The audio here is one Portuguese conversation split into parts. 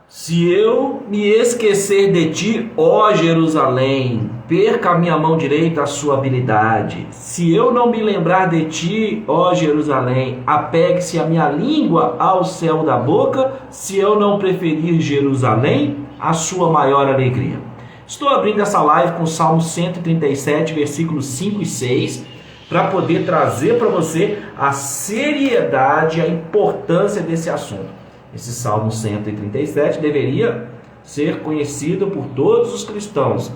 Se eu me esquecer de ti, ó Jerusalém, perca a minha mão direita a sua habilidade. Se eu não me lembrar de ti, ó Jerusalém, apegue-se a minha língua ao céu da boca, se eu não preferir Jerusalém, a sua maior alegria. Estou abrindo essa live com o Salmo 137, versículos 5 e 6, para poder trazer para você a seriedade, a importância desse assunto. Esse Salmo 137 deveria ser conhecido por todos os cristãos.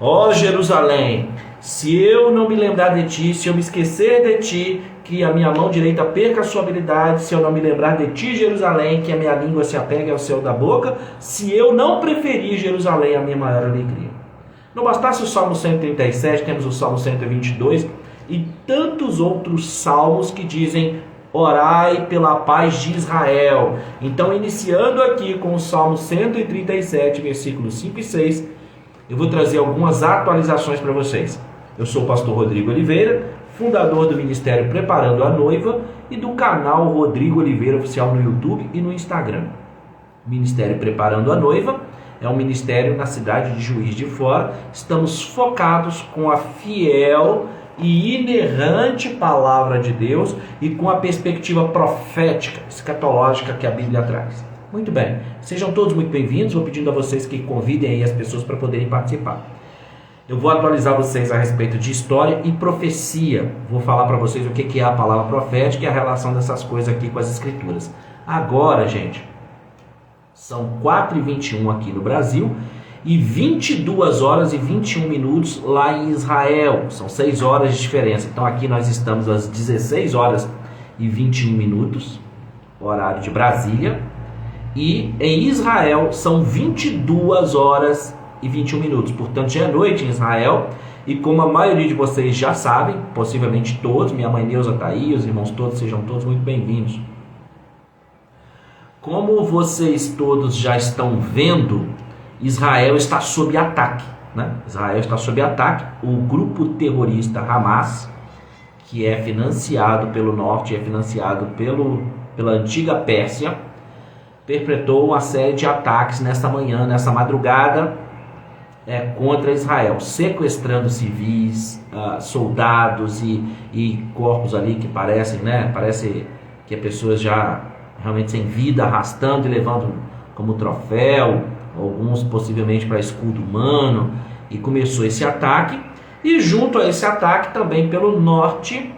Ó Jerusalém, se eu não me lembrar de ti, se eu me esquecer de ti, que a minha mão direita perca a sua habilidade, se eu não me lembrar de ti, Jerusalém, que a minha língua se apegue ao céu da boca, se eu não preferir Jerusalém, a minha maior alegria. Não bastasse o Salmo 137, temos o Salmo 122 e tantos outros salmos que dizem: orai pela paz de Israel. Então, iniciando aqui com o Salmo 137, versículos 5 e 6, eu vou trazer algumas atualizações para vocês. Eu sou o pastor Rodrigo Oliveira, fundador do Ministério Preparando a Noiva e do canal Rodrigo Oliveira Oficial no YouTube e no Instagram. O Ministério Preparando a Noiva é um ministério na cidade de Juiz de Fora. Estamos focados com a fiel e inerrante palavra de Deus e com a perspectiva profética, escatológica que a Bíblia traz. Muito bem, sejam todos muito bem-vindos. Vou pedindo a vocês que convidem aí as pessoas para poderem participar. Eu vou atualizar vocês a respeito de história e profecia. Vou falar para vocês o que é a palavra profética e a relação dessas coisas aqui com as escrituras. Agora, gente, são 4h21 aqui no Brasil e 22 horas e 21 minutos lá em Israel. São 6 horas de diferença. Então aqui nós estamos às 16 horas e 21 minutos, horário de Brasília. E em Israel são 22 horas e 21 minutos. Portanto, já é noite em Israel. E como a maioria de vocês já sabem, possivelmente todos, minha mãe Neuza está aí, os irmãos todos, sejam todos muito bem-vindos. Como vocês todos já estão vendo, Israel está sob ataque, né? Israel está sob ataque. O grupo terrorista Hamas, que é financiado pelo norte, é financiado pela antiga Pérsia, perpetrou uma série de ataques nesta manhã, nessa madrugada, contra Israel, sequestrando civis, soldados e corpos ali que parecem, né? Parece que é pessoas já realmente sem vida, arrastando e levando como troféu, alguns possivelmente para escudo humano, e começou esse ataque. E junto a esse ataque também pelo norte,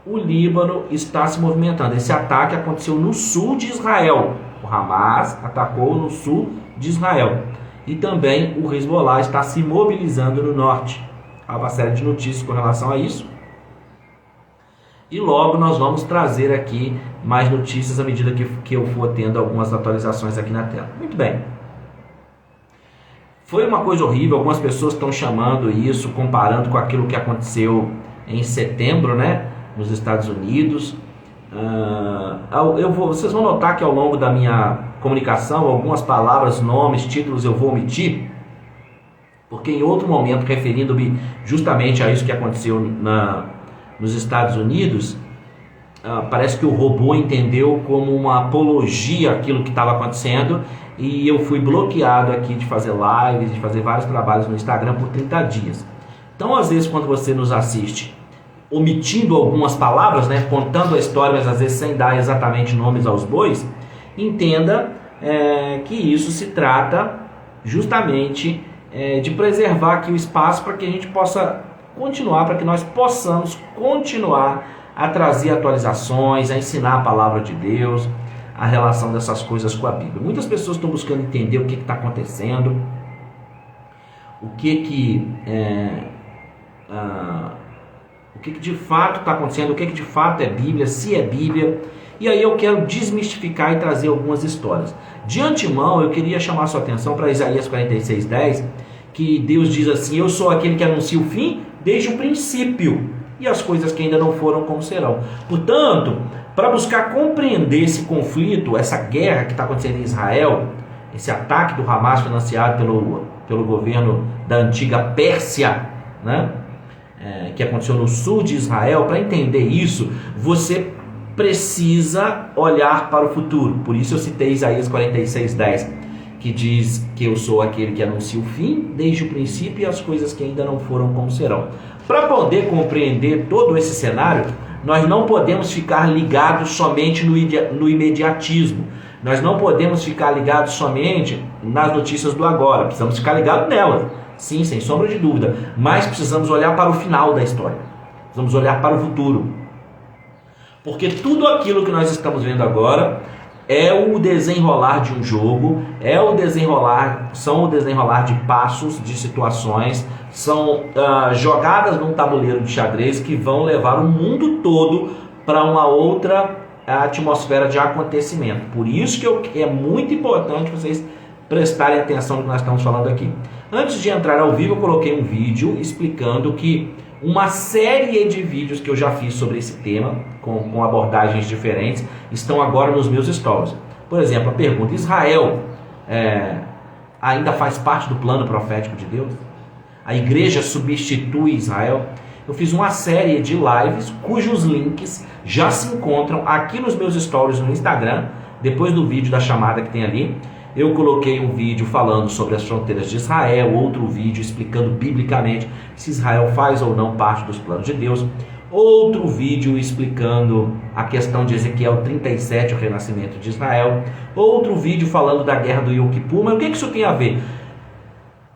o Líbano está se movimentando. Esse ataque aconteceu no sul de Israel. O Hamas atacou no sul de Israel. E também o Hezbollah está se mobilizando no norte. Há uma série de notícias com relação a isso. E logo nós vamos trazer aqui mais notícias à medida que eu for tendo algumas atualizações aqui na tela. Muito bem. Foi uma coisa horrível, algumas pessoas estão chamando isso, comparando com aquilo que aconteceu em setembro, né, nos Estados Unidos. Vocês vão notar que ao longo da minha comunicação, algumas palavras, nomes, títulos eu vou omitir, porque em outro momento, referindo-me justamente a isso que aconteceu nos Estados Unidos, parece que o robô entendeu como uma apologia àquilo que estava acontecendo, e eu fui bloqueado aqui de fazer lives, de fazer vários trabalhos no Instagram por 30 dias. Então, às vezes, quando você nos assiste omitindo algumas palavras, né, contando a história, mas às vezes sem dar exatamente nomes aos bois, entenda que isso se trata justamente de preservar aqui o espaço para que a gente possa continuar, para que nós possamos continuar a trazer atualizações, a ensinar a palavra de Deus, a relação dessas coisas com a Bíblia. Muitas pessoas estão buscando entender o que está acontecendo, o que de fato está acontecendo, o que de fato é Bíblia, se é Bíblia. E aí eu quero desmistificar e trazer algumas histórias. De antemão, eu queria chamar a sua atenção para Isaías 46:10, que Deus diz assim: eu sou aquele que anuncia o fim desde o princípio, e as coisas que ainda não foram como serão. Portanto, para buscar compreender esse conflito, essa guerra que está acontecendo em Israel, esse ataque do Hamas financiado pelo governo da antiga Pérsia, né, que aconteceu no sul de Israel, para entender isso, você precisa olhar para o futuro. Por isso eu citei Isaías 46:10, que diz que eu sou aquele que anuncia o fim desde o princípio e as coisas que ainda não foram como serão. Para poder compreender todo esse cenário, nós não podemos ficar ligados somente no imediatismo. Nós não podemos ficar ligados somente nas notícias do agora. Precisamos ficar ligados nelas, sim, sem sombra de dúvida. Mas precisamos olhar para o final da história. Precisamos olhar para o futuro. Porque tudo aquilo que nós estamos vendo agora é o desenrolar de um jogo, são o desenrolar de passos, de situações, são jogadas num tabuleiro de xadrez que vão levar o mundo todo para uma outra atmosfera de acontecimento. Por isso que é muito importante vocês prestarem atenção no que nós estamos falando aqui. Antes de entrar ao vivo, eu coloquei um vídeo explicando que uma série de vídeos que eu já fiz sobre esse tema, com abordagens diferentes, estão agora nos meus stories. Por exemplo, a pergunta: Israel ainda faz parte do plano profético de Deus? A igreja substitui Israel? Eu fiz uma série de lives cujos links já se encontram aqui nos meus stories no Instagram. Depois do vídeo da chamada que tem ali, eu coloquei um vídeo falando sobre as fronteiras de Israel, outro vídeo explicando biblicamente se Israel faz ou não parte dos planos de Deus, outro vídeo explicando a questão de Ezequiel 37, o renascimento de Israel, outro vídeo falando da guerra do Yom Kippur. Mas o que isso tem a ver?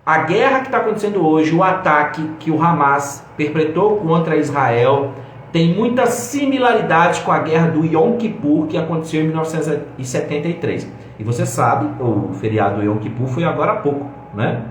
A guerra que está acontecendo hoje, o ataque que o Hamas perpetrou contra Israel, tem muitas similaridades com a guerra do Yom Kippur que aconteceu em 1973. E você sabe, o feriado Yom Kippur foi agora há pouco, né?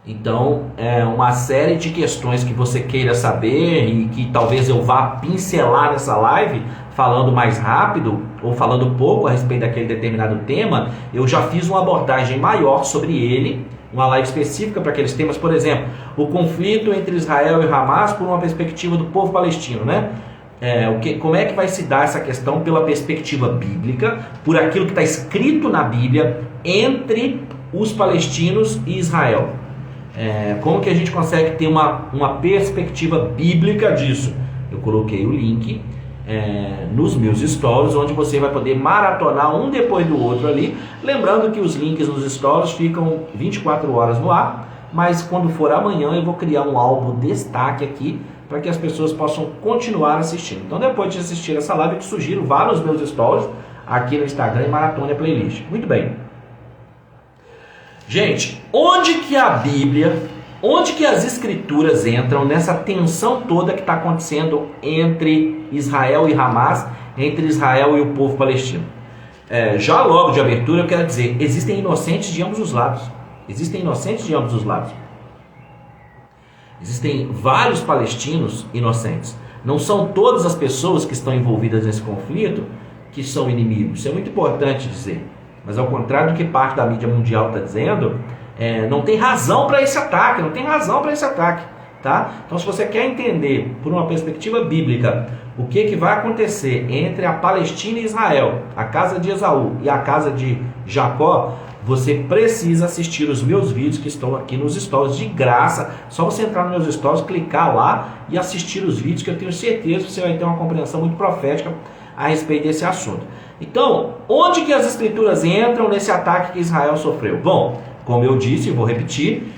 Então, é uma série de questões que você queira saber e que talvez eu vá pincelar nessa live, falando mais rápido ou falando pouco a respeito daquele determinado tema. Eu já fiz uma abordagem maior sobre ele, uma live específica para aqueles temas. Por exemplo, o conflito entre Israel e Hamas por uma perspectiva do povo palestino, né? Como é que vai se dar essa questão pela perspectiva bíblica, por aquilo que está escrito na Bíblia entre os palestinos e Israel? Como que a gente consegue ter uma perspectiva bíblica disso? Eu coloquei o link nos meus stories, onde você vai poder maratonar um depois do outro ali. Lembrando que os links nos stories ficam 24 horas no ar, mas quando for amanhã eu vou criar um álbum destaque aqui para que as pessoas possam continuar assistindo. Então, depois de assistir essa live, eu te sugiro vá nos meus stories aqui no Instagram e maratone a playlist. Muito bem. Gente, onde que a Bíblia, onde que as Escrituras entram nessa tensão toda que está acontecendo entre Israel e Hamas, entre Israel e o povo palestino? Já logo de abertura eu quero dizer, existem inocentes de ambos os lados. Existem inocentes de ambos os lados. Existem vários palestinos inocentes. Não são todas as pessoas que estão envolvidas nesse conflito que são inimigos. Isso é muito importante dizer. Mas ao contrário do que parte da mídia mundial está dizendo, não tem razão para esse ataque, tá? Então, se você quer entender por uma perspectiva bíblica o que vai acontecer entre a Palestina e Israel, a casa de Esaú e a casa de Jacó, você precisa assistir os meus vídeos que estão aqui nos stories de graça. Só você entrar nos meus stories, clicar lá e assistir os vídeos, que eu tenho certeza que você vai ter uma compreensão muito profética a respeito desse assunto. Então, onde que as Escrituras entram nesse ataque que Israel sofreu? Bom, como eu disse, vou repetir,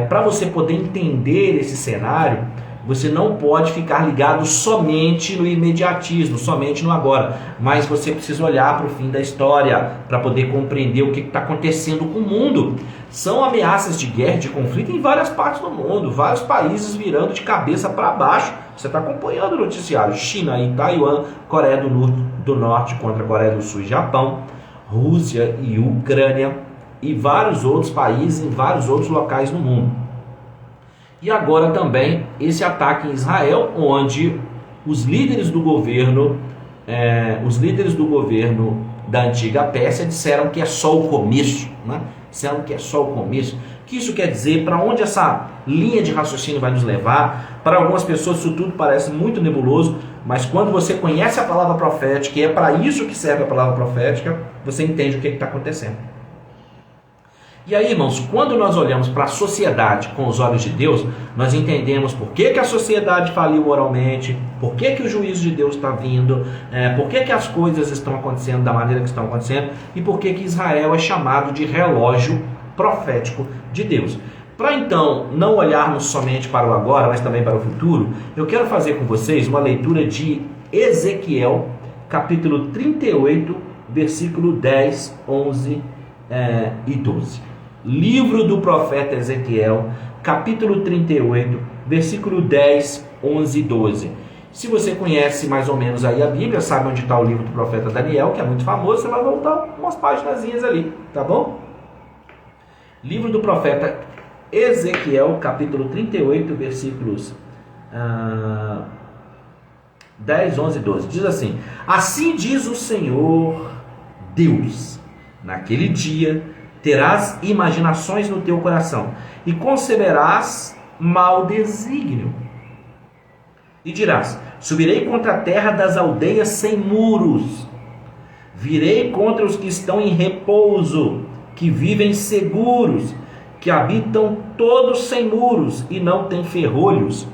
para você poder entender esse cenário, você não pode ficar ligado somente no imediatismo, somente no agora, mas você precisa olhar para o fim da história, para poder compreender o que está acontecendo com o mundo. São ameaças de guerra, de conflito em várias partes do mundo, vários países virando de cabeça para baixo. Você está acompanhando o noticiário: China e Taiwan, Coreia do Norte contra a Coreia do Sul e Japão, Rússia e Ucrânia e vários outros países em vários outros locais no mundo. E agora também esse ataque em Israel, onde os líderes do governo da antiga Pérsia disseram que é só o começo, né? Disseram que é só o começo. O que isso quer dizer? Para onde essa linha de raciocínio vai nos levar? Para algumas pessoas isso tudo parece muito nebuloso, mas quando você conhece a palavra profética, e é para isso que serve a palavra profética, você entende o que está acontecendo. E aí, irmãos, quando nós olhamos para a sociedade com os olhos de Deus, nós entendemos por que a sociedade faliu moralmente, por que o juízo de Deus está vindo, por que as coisas estão acontecendo da maneira que estão acontecendo e por que Israel é chamado de relógio profético de Deus. Para então não olharmos somente para o agora, mas também para o futuro, eu quero fazer com vocês uma leitura de Ezequiel, capítulo 38, versículo 10, 11 e 12. Livro do profeta Ezequiel, capítulo 38, versículo 10, 11 e 12. Se você conhece mais ou menos aí a Bíblia, sabe onde está o livro do profeta Daniel, que é muito famoso, você vai voltar umas páginas ali, tá bom? Livro do profeta Ezequiel, capítulo 38, versículos 10, 11 e 12. Diz assim: assim diz o Senhor Deus, naquele dia terás imaginações no teu coração e conceberás mau desígnio. E dirás: subirei contra a terra das aldeias sem muros, virei contra os que estão em repouso, que vivem seguros, que habitam todos sem muros e não têm ferrolhos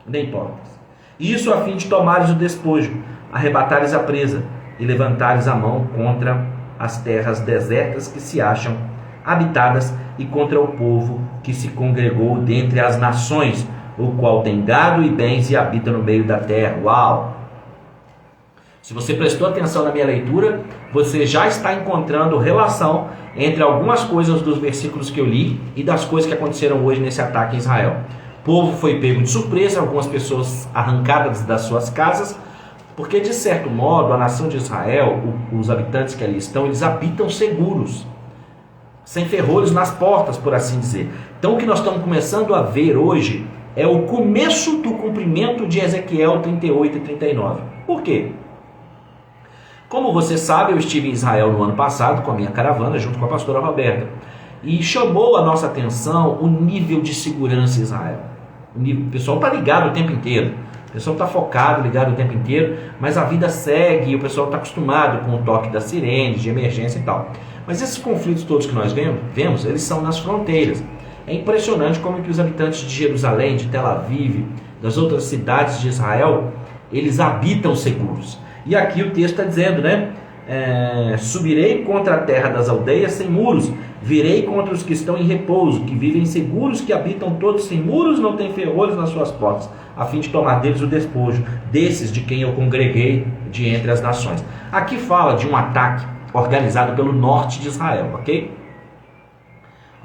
nem portas. Isso a fim de tomares o despojo, arrebatares a presa e levantares a mão contra as terras desertas que se acham habitadas e contra o povo que se congregou dentre as nações, o qual tem gado e bens e habita no meio da terra. Uau! Se você prestou atenção na minha leitura, você já está encontrando relação entre algumas coisas dos versículos que eu li e das coisas que aconteceram hoje nesse ataque em Israel. O povo foi pego de surpresa, algumas pessoas arrancadas das suas casas, porque de certo modo a nação de Israel, os habitantes que ali estão, eles habitam seguros, sem ferrolhos nas portas, por assim dizer. Então o que nós estamos começando a ver hoje é o começo do cumprimento de Ezequiel 38 e 39. Por quê? Como você sabe, eu estive em Israel no ano passado com a minha caravana, junto com a pastora Roberta, e chamou a nossa atenção o nível de segurança em Israel. O pessoal está ligado o tempo inteiro, o pessoal está focado, ligado o tempo inteiro, mas a vida segue e o pessoal está acostumado com o toque das sirenes, de emergência e tal. Mas esses conflitos todos que nós vemos, eles são nas fronteiras. É impressionante como que os habitantes de Jerusalém, de Tel Aviv, das outras cidades de Israel, eles habitam seguros. E aqui o texto está dizendo, né? Subirei contra a terra das aldeias sem muros, virei contra os que estão em repouso, que vivem seguros, que habitam todos sem muros, não têm ferrolhos nas suas portas, a fim de tomar deles o despojo, desses de quem eu congreguei de entre as nações. Aqui fala de um ataque organizado pelo norte de Israel, ok?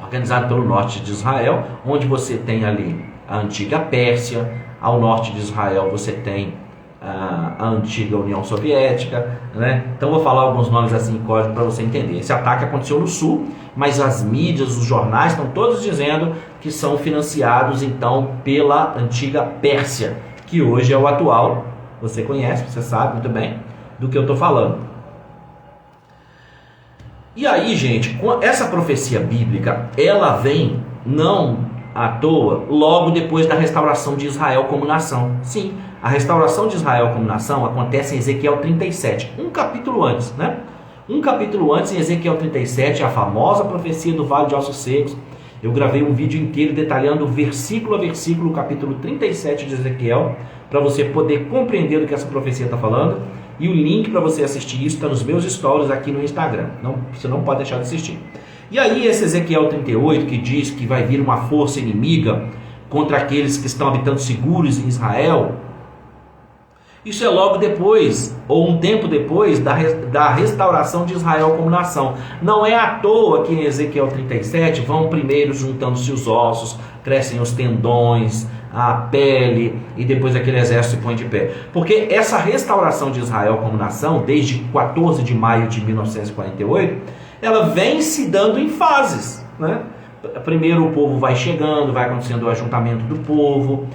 Organizado pelo norte de Israel, onde você tem ali a antiga Pérsia, ao norte de Israel você tem a antiga União Soviética, né? Então vou falar alguns nomes assim em código para você entender. Esse ataque aconteceu no sul, mas as mídias, os jornais estão todos dizendo que são financiados então pela antiga Pérsia, que hoje é o atual. Você conhece, você sabe muito bem do que eu estou falando. E aí, gente, essa profecia bíblica, ela vem não à toa logo depois da restauração de Israel como nação. Sim, a restauração de Israel como nação acontece em Ezequiel 37, um capítulo antes, né? Um capítulo antes, em Ezequiel 37, a famosa profecia do Vale de Ossos Secos. Eu gravei um vídeo inteiro detalhando versículo a versículo o capítulo 37 de Ezequiel, para você poder compreender do que essa profecia está falando. E o link para você assistir isso está nos meus stories aqui no Instagram. Você não pode deixar de assistir. E aí esse Ezequiel 38 que diz que vai vir uma força inimiga contra aqueles que estão habitando seguros em Israel, isso é logo depois, ou um tempo depois, da restauração de Israel como nação. Não é à toa que em Ezequiel 37 vão primeiro juntando-se os ossos, crescem os tendões, a pele, e depois aquele exército se põe de pé. Porque essa restauração de Israel como nação, desde 14 de maio de 1948, ela vem se dando em fases, né? Primeiro o povo vai chegando, vai acontecendo o ajuntamento do povo,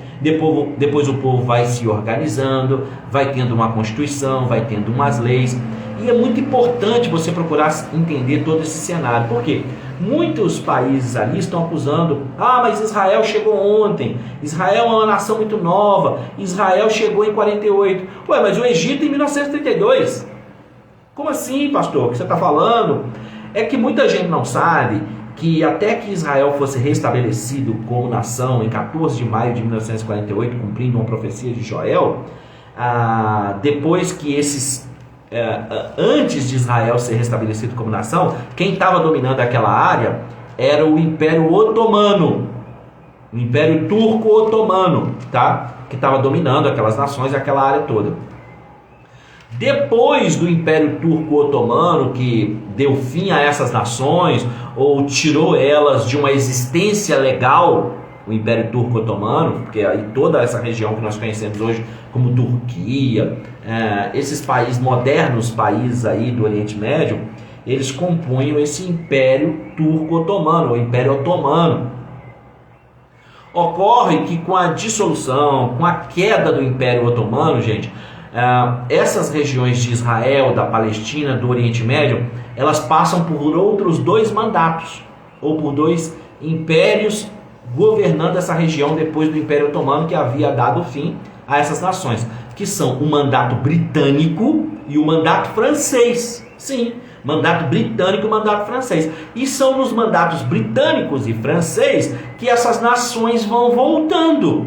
depois o povo vai se organizando, vai tendo uma constituição, vai tendo umas leis. E é muito importante você procurar entender todo esse cenário. Por quê? Muitos países ali estão acusando: mas Israel chegou ontem, Israel é uma nação muito nova, Israel chegou em 48. Mas o Egito em 1932. Como assim, pastor? O que você está falando? É que muita gente não sabe que até que Israel fosse restabelecido como nação em 14 de maio de 1948, cumprindo uma profecia de Joel, depois que antes de Israel ser restabelecido como nação, quem estava dominando aquela área era o Império Otomano, o Império Turco-Otomano, tá? Que estava dominando aquelas nações, aquela área toda. Depois do Império Turco-Otomano, que deu fim a essas nações, ou tirou elas de uma existência legal, o Império Turco-Otomano, porque aí toda essa região que nós conhecemos hoje como Turquia, esses países, modernos países aí do Oriente Médio, eles compunham esse Império Turco-Otomano, o Império Otomano. Ocorre que com a dissolução, com a queda do Império Otomano, gente, essas regiões de Israel, da Palestina, do Oriente Médio, elas passam por outros 2 mandatos, ou por 2 impérios governando essa região depois do Império Otomano, que havia dado fim a essas nações, que são o mandato britânico e o mandato francês. Sim, mandato britânico e mandato francês. E são nos mandatos britânicos e francês que essas nações vão voltando.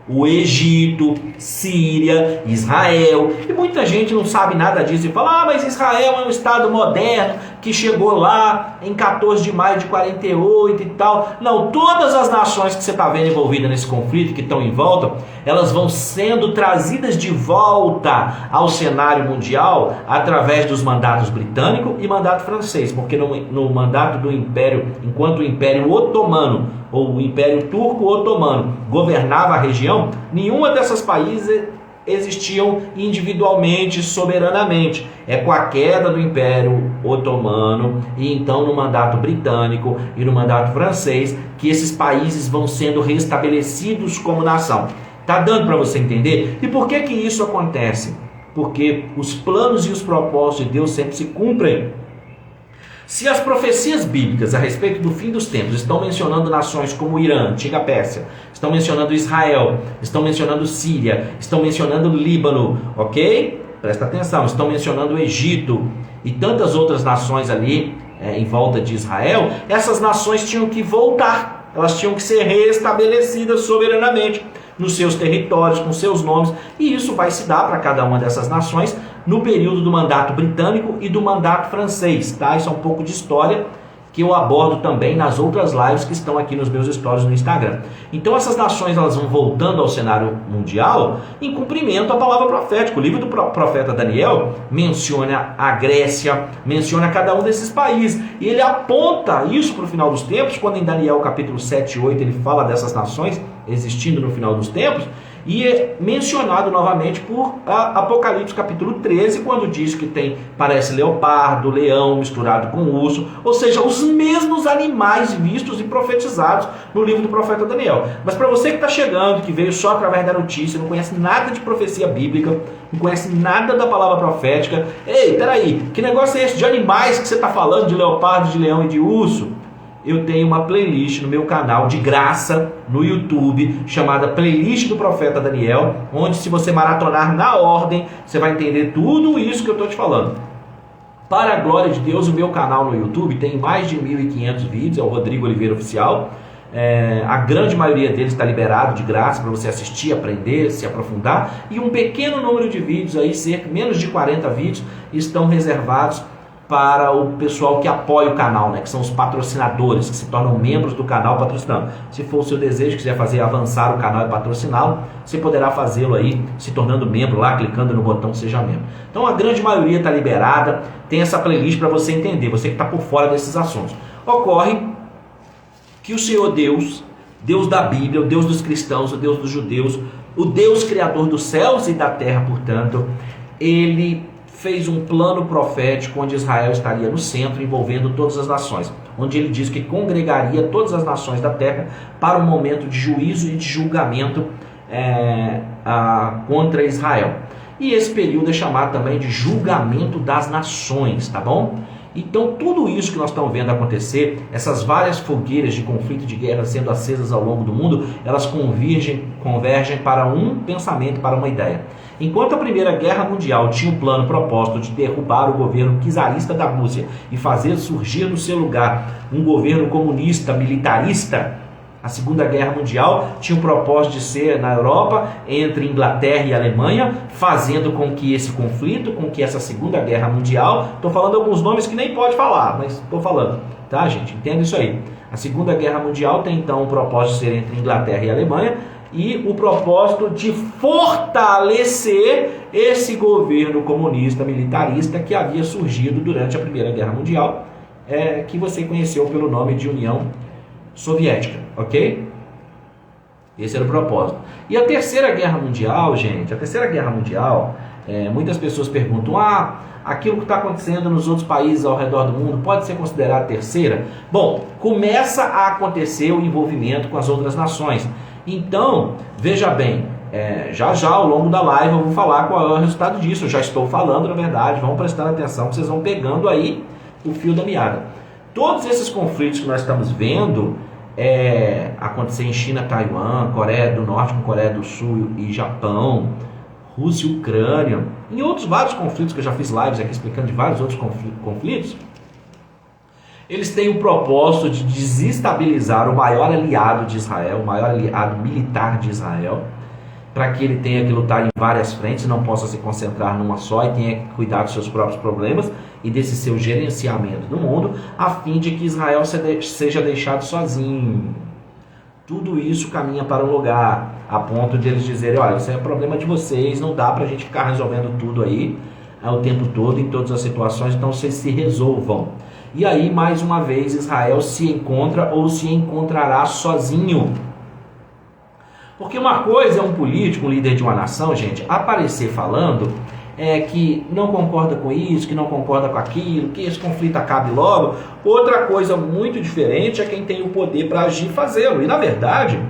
O Egito, Síria, Israel, e muita gente não sabe nada disso e fala, mas Israel é um estado moderno que chegou lá em 14 de maio de 48 e tal. Não, todas as nações que você está vendo envolvidas nesse conflito, que estão em volta, elas vão sendo trazidas de volta ao cenário mundial através dos mandatos britânico e mandato francês, porque no mandato do Império, enquanto o Império Otomano ou o Império Turco-Otomano governava a região, nenhuma dessas países existiam individualmente, soberanamente. É com a queda do Império Otomano e então no mandato britânico e no mandato francês que esses países vão sendo restabelecidos como nação. Tá dando para você entender? E por que que isso acontece? Porque os planos e os propósitos de Deus sempre se cumprem. Se as profecias bíblicas a respeito do fim dos tempos estão mencionando nações como Irã, antiga Pérsia, estão mencionando Israel, estão mencionando Síria, estão mencionando Líbano, ok? Presta atenção, estão mencionando o Egito e tantas outras nações ali em volta de Israel, essas nações tinham que voltar, elas tinham que ser restabelecidas soberanamente nos seus territórios, com seus nomes, e isso vai se dar para cada uma dessas nações no período do mandato britânico e do mandato francês, tá? Isso é um pouco de história que eu abordo também nas outras lives que estão aqui nos meus stories no Instagram. Então essas nações elas vão voltando ao cenário mundial em cumprimento à palavra profética. O livro do profeta Daniel menciona a Grécia, menciona cada um desses países, e ele aponta isso para o final dos tempos, quando em Daniel capítulo 7 e 8 ele fala dessas nações existindo no final dos tempos, e é mencionado novamente por Apocalipse capítulo 13, quando diz que parece leopardo, leão misturado com urso, ou seja, os mesmos animais vistos e profetizados no livro do profeta Daniel. Mas para você que está chegando, que veio só através da notícia, não conhece nada de profecia bíblica, não conhece nada da palavra profética, ei, peraí, que negócio é esse de animais que você está falando, de leopardo, de leão e de urso? Eu tenho uma playlist no meu canal de graça no YouTube, chamada Playlist do Profeta Daniel, onde se você maratonar na ordem, você vai entender tudo isso que eu estou te falando. Para a glória de Deus, o meu canal no YouTube tem mais de 1.500 vídeos, é o Rodrigo Oliveira Oficial. A grande maioria deles está liberado de graça para você assistir, aprender, se aprofundar. E um pequeno número de vídeos, aí, menos de 40 vídeos, estão reservados para o pessoal que apoia o canal, né? Que são os patrocinadores, que se tornam membros do canal patrocinando. Se for o seu desejo, quiser fazer avançar o canal e patrociná-lo, você poderá fazê-lo aí, se tornando membro lá, clicando no botão Seja Membro. Então a grande maioria está liberada, tem essa playlist para você entender, você que está por fora desses assuntos. Ocorre que o Senhor Deus, Deus da Bíblia, o Deus dos cristãos, o Deus dos judeus, o Deus criador dos céus e da terra, portanto, ele fez um plano profético onde Israel estaria no centro, envolvendo todas as nações, onde ele diz que congregaria todas as nações da terra para um momento de juízo e de julgamento contra Israel. E esse período é chamado também de julgamento das nações, tá bom? Então tudo isso que nós estamos vendo acontecer, essas várias fogueiras de conflito e de guerra sendo acesas ao longo do mundo, elas convergem para um pensamento, para uma ideia. Enquanto a Primeira Guerra Mundial tinha um plano proposto de derrubar o governo czarista da Rússia e fazer surgir no seu lugar um governo comunista, militarista, a Segunda Guerra Mundial tinha o propósito de ser na Europa, entre Inglaterra e Alemanha, fazendo com que esse conflito, com que essa Segunda Guerra Mundial, estou falando alguns nomes que nem pode falar, mas estou falando, tá, gente? Entenda isso aí. A Segunda Guerra Mundial tem então o propósito de ser entre Inglaterra e Alemanha, e o propósito de fortalecer esse governo comunista militarista que havia surgido durante a Primeira Guerra Mundial, que você conheceu pelo nome de União Soviética, ok? Esse era o propósito. E a Terceira Guerra Mundial, gente, a Terceira Guerra Mundial, muitas pessoas perguntam, aquilo que está acontecendo nos outros países ao redor do mundo pode ser considerado terceira? Bom, começa a acontecer o envolvimento com as outras nações. Então, veja bem, já ao longo da live eu vou falar qual é o resultado disso. Eu já estou falando, na verdade, vão prestando atenção que vocês vão pegando aí o fio da meada. Todos esses conflitos que nós estamos vendo acontecer em China, Taiwan, Coreia do Norte com Coreia do Sul e Japão, Rússia e Ucrânia, em outros vários conflitos que eu já fiz lives aqui explicando de vários outros conflitos, eles têm o propósito de desestabilizar o maior aliado de Israel, o maior aliado militar de Israel, para que ele tenha que lutar em várias frentes, não possa se concentrar numa só e tenha que cuidar dos seus próprios problemas e desse seu gerenciamento do mundo, a fim de que Israel seja deixado sozinho. Tudo isso caminha para um lugar, a ponto de eles dizerem, olha, isso é problema de vocês, não dá para a gente ficar resolvendo tudo aí, o tempo todo, em todas as situações, então vocês se resolvam. E aí, mais uma vez, Israel se encontra ou se encontrará sozinho. Porque uma coisa é um político, um líder de uma nação, gente, aparecer falando que não concorda com isso, que não concorda com aquilo, que esse conflito acabe logo. Outra coisa muito diferente é quem tem o poder para agir e fazê-lo. E, na verdade,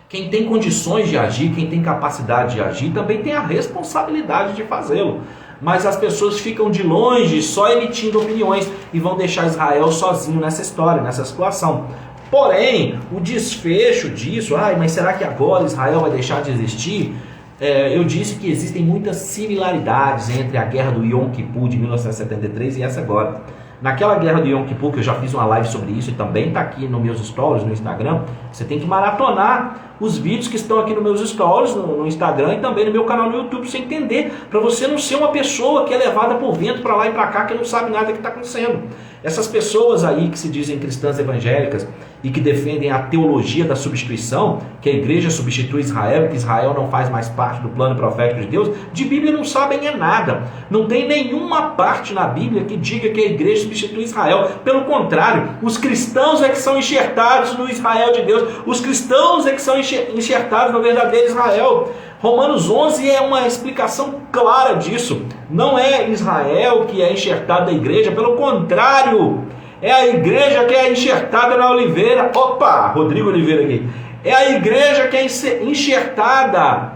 quem tem condições de agir, quem tem capacidade de agir, também tem a responsabilidade de fazê-lo. Mas as pessoas ficam de longe só emitindo opiniões e vão deixar Israel sozinho nessa história, nessa situação. Porém, o desfecho disso, mas será que agora Israel vai deixar de existir? Eu disse que existem muitas similaridades entre a guerra do Yom Kippur de 1973 e essa agora. Naquela guerra do Yom Kippur, que eu já fiz uma live sobre isso e também está aqui nos meus stories no Instagram, você tem que maratonar os vídeos que estão aqui nos meus stories no Instagram e também no meu canal no YouTube, para você entender, para você não ser uma pessoa que é levada por vento para lá e para cá, que não sabe nada do que está acontecendo. Essas pessoas aí que se dizem cristãs evangélicas e que defendem a teologia da substituição, que a igreja substitui Israel, que Israel não faz mais parte do plano profético de Deus, de Bíblia não sabem nada. Não tem nenhuma parte na Bíblia que diga que a igreja substitui Israel. Pelo contrário, os cristãos é que são enxertados no Israel de Deus. Os cristãos é que são enxertados no verdadeiro Israel. Romanos 11 é uma explicação clara disso. Não é Israel que é enxertado da igreja, pelo contrário, é a igreja que é enxertada na oliveira. Opa, Rodrigo Oliveira aqui. É a igreja que é enxertada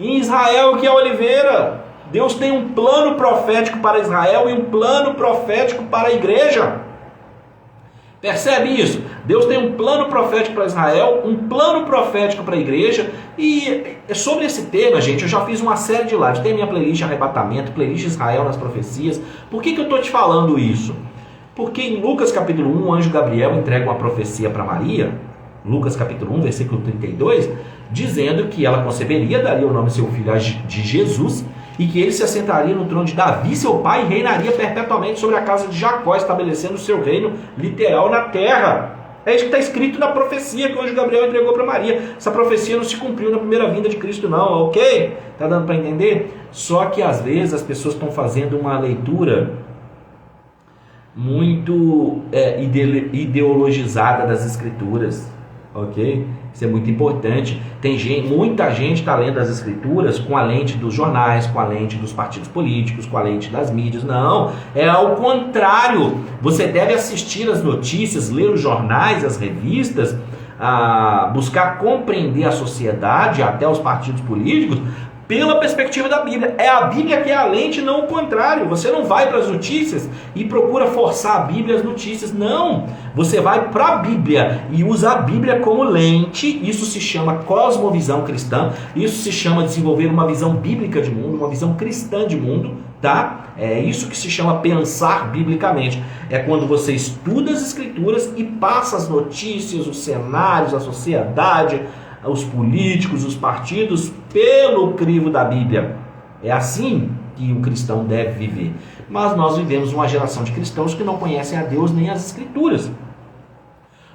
em Israel, que é a oliveira. Deus tem um plano profético para Israel e um plano profético para a igreja. Percebe isso? Deus tem um plano profético para Israel, um plano profético para a igreja. E sobre esse tema, gente, eu já fiz uma série de lives. Tem minha playlist Arrebatamento, playlist Israel nas Profecias. Por que eu estou te falando isso? Porque em Lucas capítulo 1, o anjo Gabriel entrega uma profecia para Maria, Lucas capítulo 1, versículo 32, dizendo que ela conceberia, daria o nome do seu filho de Jesus, e que ele se assentaria no trono de Davi, seu pai, e reinaria perpetuamente sobre a casa de Jacó, estabelecendo o seu reino literal na terra. É isso que está escrito na profecia que o anjo Gabriel entregou para Maria. Essa profecia não se cumpriu na primeira vinda de Cristo não, ok? Está dando para entender? Só que às vezes as pessoas estão fazendo uma leitura muito ideologizada das escrituras, ok? Isso é muito importante. Muita gente está lendo as escrituras com a lente dos jornais, com a lente dos partidos políticos, com a lente das mídias. Não, é ao contrário. Você deve assistir as notícias, ler os jornais, as revistas, buscar compreender a sociedade, até os partidos políticos, pela perspectiva da Bíblia. É a Bíblia que é a lente, não o contrário. Você não vai para as notícias e procura forçar a Bíblia as notícias. Não. Você vai para a Bíblia e usa a Bíblia como lente. Isso se chama cosmovisão cristã. Isso se chama desenvolver uma visão bíblica de mundo, uma visão cristã de mundo, tá? É isso que se chama pensar biblicamente. É quando você estuda as Escrituras e passa as notícias, os cenários, a sociedade, os políticos, os partidos, pelo crivo da Bíblia. É assim que o cristão deve viver. Mas nós vivemos uma geração de cristãos que não conhecem a Deus nem as Escrituras.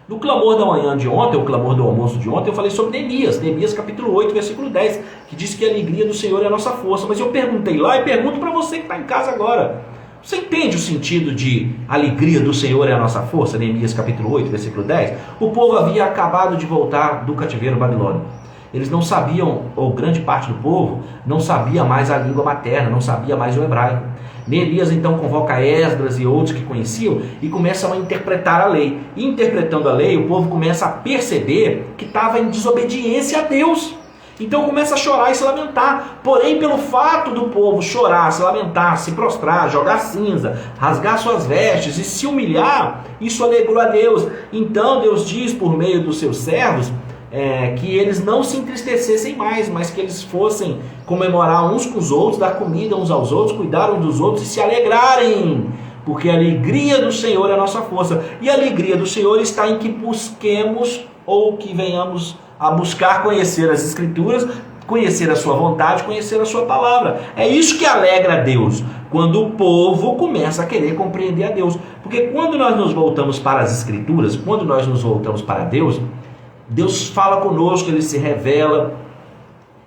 No clamor da manhã de ontem, o clamor do almoço de ontem, eu falei sobre Neemias. Neemias capítulo 8, versículo 10, que diz que a alegria do Senhor é a nossa força. Mas eu perguntei lá e pergunto para você que está em casa agora. Você entende o sentido de alegria do Senhor é a nossa força? Neemias capítulo 8, versículo 10. O povo havia acabado de voltar do cativeiro babilônico. Eles não sabiam, ou grande parte do povo, não sabia mais a língua materna, não sabia mais o hebraico. Neemias então convoca Esdras e outros que conheciam e começam a interpretar a lei. E interpretando a lei, o povo começa a perceber que estava em desobediência a Deus. Então começa a chorar e se lamentar. Porém, pelo fato do povo chorar, se lamentar, se prostrar, jogar cinza, rasgar suas vestes e se humilhar, isso alegrou a Deus. Então Deus diz por meio dos seus servos que eles não se entristecessem mais, mas que eles fossem comemorar uns com os outros, dar comida uns aos outros, cuidar uns dos outros e se alegrarem. Porque a alegria do Senhor é a nossa força. E a alegria do Senhor está em que busquemos ou que venhamos a buscar conhecer as Escrituras, conhecer a sua vontade, conhecer a sua palavra. É isso que alegra a Deus, quando o povo começa a querer compreender a Deus. Porque quando nós nos voltamos para as Escrituras, quando nós nos voltamos para Deus, Deus fala conosco, Ele se revela,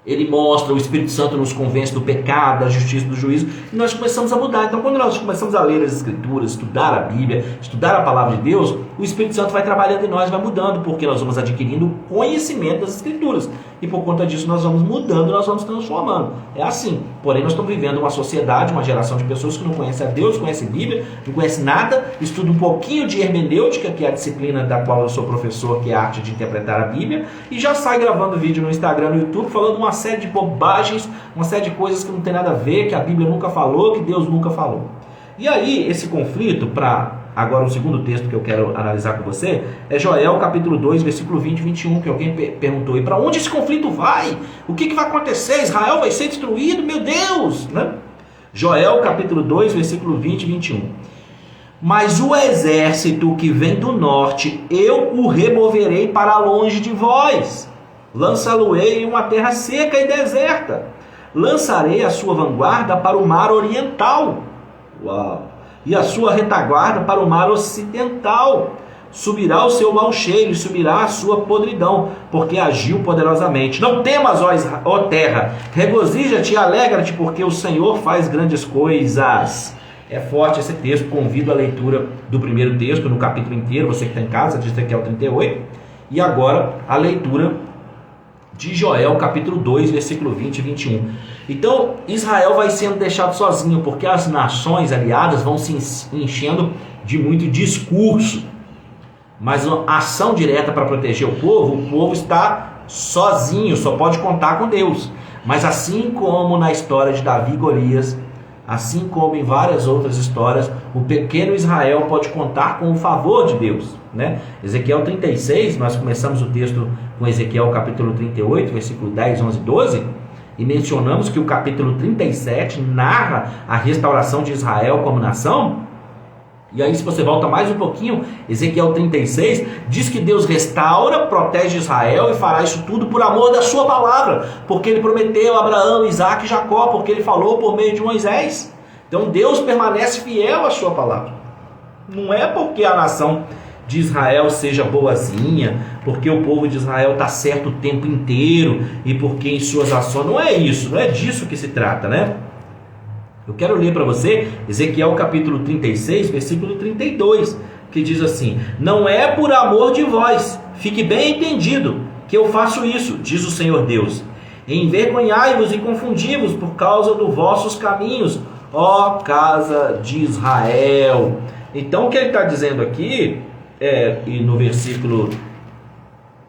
Ele mostra, o Espírito Santo nos convence do pecado, da justiça, do juízo, e nós começamos a mudar. Então, quando nós começamos a ler as Escrituras, estudar a Bíblia, estudar a Palavra de Deus, o Espírito Santo vai trabalhando em nós, vai mudando, porque nós vamos adquirindo conhecimento das Escrituras. E por conta disso nós vamos mudando, nós vamos transformando. É assim. Porém, nós estamos vivendo uma sociedade, uma geração de pessoas que não conhecem a Deus, não conhecem a Bíblia, não conhecem nada, estudam um pouquinho de hermenêutica, que é a disciplina da qual eu sou professor, que é a arte de interpretar a Bíblia, e já sai gravando vídeo no Instagram, no YouTube, falando uma série de bobagens, uma série de coisas que não tem nada a ver, que a Bíblia nunca falou, que Deus nunca falou. E aí, esse conflito, para agora o segundo texto que eu quero analisar com você, é Joel capítulo 2, versículo 20 e 21, que alguém perguntou, e para onde esse conflito vai? O que vai acontecer? Israel vai ser destruído? Meu Deus! Né? Joel capítulo 2, versículo 20 e 21. Mas o exército que vem do norte, eu o removerei para longe de vós. Lançá-lo-ei em uma terra seca e deserta. Lançarei a sua vanguarda para o mar oriental. Uau! E a sua retaguarda para o mar ocidental. Subirá o seu mau cheiro e subirá a sua podridão, porque agiu poderosamente. Não temas, ó terra, regozija-te e alegra-te, porque o Senhor faz grandes coisas. É forte esse texto, convido a leitura do primeiro texto, no capítulo inteiro, você que está em casa, de Ezequiel 38, e agora a leitura de Joel, capítulo 2, versículo 20 e 21. Então, Israel vai sendo deixado sozinho, porque as nações aliadas vão se enchendo de muito discurso. Mas a ação direta para proteger o povo está sozinho, só pode contar com Deus. Mas assim como na história de Davi e Golias, assim como em várias outras histórias, o pequeno Israel pode contar com o favor de Deus, né? Ezequiel 36, nós começamos o texto com Ezequiel capítulo 38, versículo 10, 11 e 12, e mencionamos que o capítulo 37 narra a restauração de Israel como nação. E aí, se você volta mais um pouquinho, Ezequiel 36 diz que Deus restaura, protege Israel e fará isso tudo por amor da sua palavra, porque Ele prometeu a Abraão, Isaac e Jacó, porque Ele falou por meio de Moisés. Então Deus permanece fiel à sua palavra. Não é porque a nação de Israel seja boazinha, porque o povo de Israel está certo o tempo inteiro e porque em suas ações, não é isso, não é disso que se trata, né? Eu quero ler para você Ezequiel capítulo 36, versículo 32, que diz assim: não é por amor de vós, fique bem entendido, que eu faço isso, diz o Senhor Deus. Envergonhai-vos e confundi-vos por causa dos vossos caminhos, ó casa de Israel. Então o que ele está dizendo aqui, e no versículo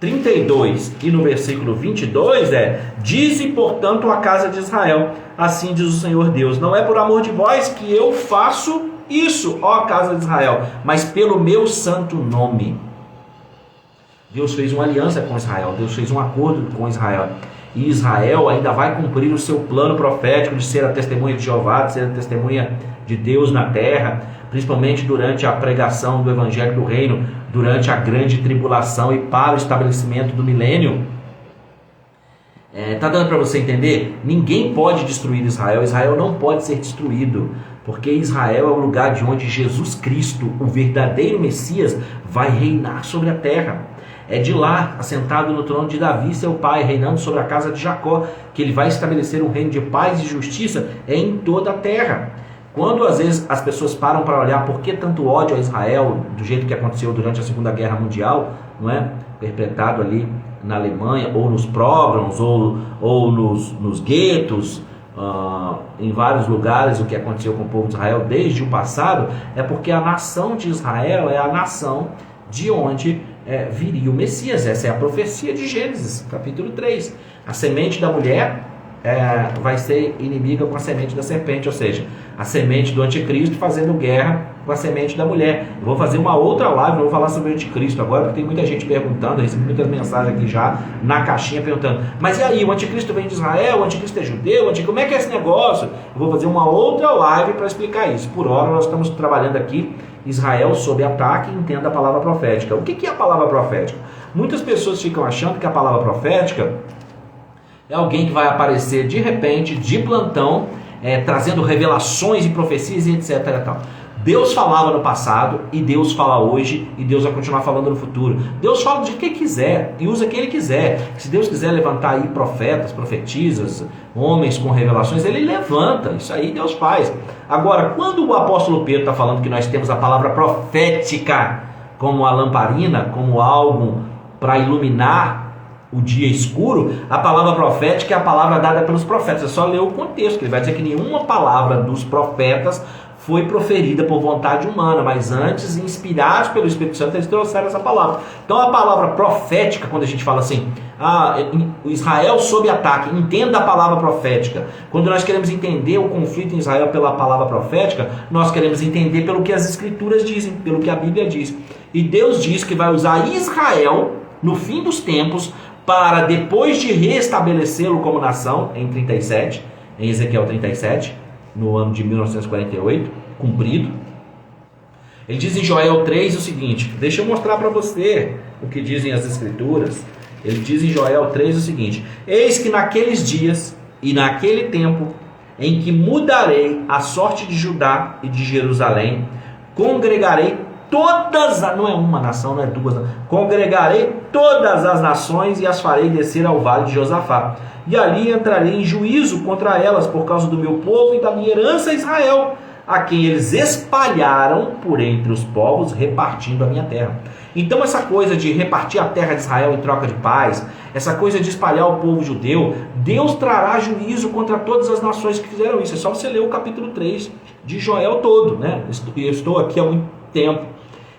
32 e no versículo 22 dize, portanto, a casa de Israel, assim diz o Senhor Deus, não é por amor de vós que eu faço isso, ó casa de Israel, mas pelo meu santo nome. Deus fez uma aliança com Israel, Deus fez um acordo com Israel, e Israel ainda vai cumprir o seu plano profético de ser a testemunha de Jeová, de ser a testemunha de Deus na terra, principalmente durante a pregação do Evangelho do Reino, durante a grande tribulação e para o estabelecimento do milênio. Tá dando para você entender? Ninguém pode destruir Israel, Israel não pode ser destruído, porque Israel é o lugar de onde Jesus Cristo, o verdadeiro Messias, vai reinar sobre a terra. É de lá, assentado no trono de Davi, seu pai, reinando sobre a casa de Jacó, que ele vai estabelecer um reino de paz e justiça em toda a terra. Quando às vezes as pessoas param para olhar por que tanto ódio a Israel, do jeito que aconteceu durante a Segunda Guerra Mundial, não é? Perpetrado ali na Alemanha, ou nos pogroms, ou nos guetos, em vários lugares, o que aconteceu com o povo de Israel desde o passado, é porque a nação de Israel é a nação de onde viria o Messias. Essa é a profecia de Gênesis, capítulo 3. A semente da mulher vai ser inimiga com a semente da serpente, ou seja, a semente do anticristo fazendo guerra com a semente da mulher. Eu vou fazer uma outra live, não vou falar sobre o anticristo agora, porque tem muita gente perguntando, eu recebi muitas mensagens aqui já na caixinha perguntando, mas e aí, o anticristo vem de Israel, o anticristo é judeu, como é que é esse negócio? Eu vou fazer uma outra live para explicar isso. Por hora nós estamos trabalhando aqui Israel sob ataque, entenda a palavra profética. O que é a palavra profética? Muitas pessoas ficam achando que a palavra profética é alguém que vai aparecer de repente, de plantão, trazendo revelações e profecias e etc. E tal. Deus falava no passado, e Deus fala hoje, e Deus vai continuar falando no futuro. Deus fala de quem quiser, e usa quem Ele quiser. Se Deus quiser levantar aí profetas, profetisas, homens com revelações, Ele levanta. Isso aí Deus faz. Agora, quando o apóstolo Pedro está falando que nós temos a palavra profética como a lamparina, como algo para iluminar o dia escuro, a palavra profética é a palavra dada pelos profetas. É só ler o contexto, que ele vai dizer que nenhuma palavra dos profetas foi proferida por vontade humana, mas antes, inspirados pelo Espírito Santo, eles trouxeram essa palavra. Então a palavra profética, quando a gente fala assim, Israel sob ataque, entenda a palavra profética. Quando nós queremos entender o conflito em Israel pela palavra profética, nós queremos entender pelo que as Escrituras dizem, pelo que a Bíblia diz. E Deus diz que vai usar Israel no fim dos tempos para, depois de restabelecê-lo como nação, em Ezequiel 37, no ano de 1948, cumprido. Ele diz em Joel 3 o seguinte, deixa eu mostrar para você o que dizem as Escrituras. Ele diz em Joel 3 o seguinte, eis que naqueles dias e naquele tempo em que mudarei a sorte de Judá e de Jerusalém, congregarei todas, não é uma nação, não é duas, congregarei todas as nações e as farei descer ao vale de Josafá. E ali entrarei em juízo contra elas por causa do meu povo e da minha herança Israel, a quem eles espalharam por entre os povos, repartindo a minha terra. Então essa coisa de repartir a terra de Israel em troca de paz, essa coisa de espalhar o povo judeu, Deus trará juízo contra todas as nações que fizeram isso. É só você ler o capítulo 3 de Joel todo, né? Eu estou aqui há muito tempo.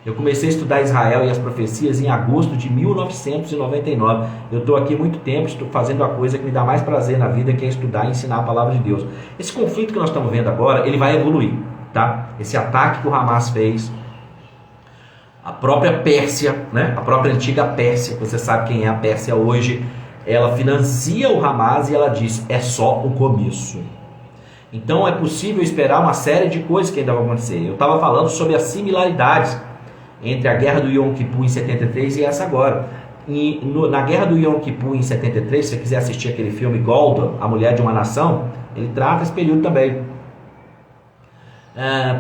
Eu comecei a estudar Israel e as profecias em agosto de 1999. Eu estou aqui há muito tempo, estou fazendo a coisa que me dá mais prazer na vida, que é estudar e ensinar a palavra de Deus. Esse conflito que nós estamos vendo agora, ele vai evoluir, tá? Esse ataque que o Hamas fez, a própria Pérsia, né? A própria antiga Pérsia, você sabe quem é a Pérsia hoje, ela financia o Hamas e ela diz, é só o começo. Então é possível esperar uma série de coisas que ainda vão acontecer. Eu estava falando sobre as similaridades entre a guerra do Yom Kippur em 73 e essa agora. Na guerra do Yom Kippur em 73, se você quiser assistir aquele filme Golda, A Mulher de uma Nação, ele trata esse período também.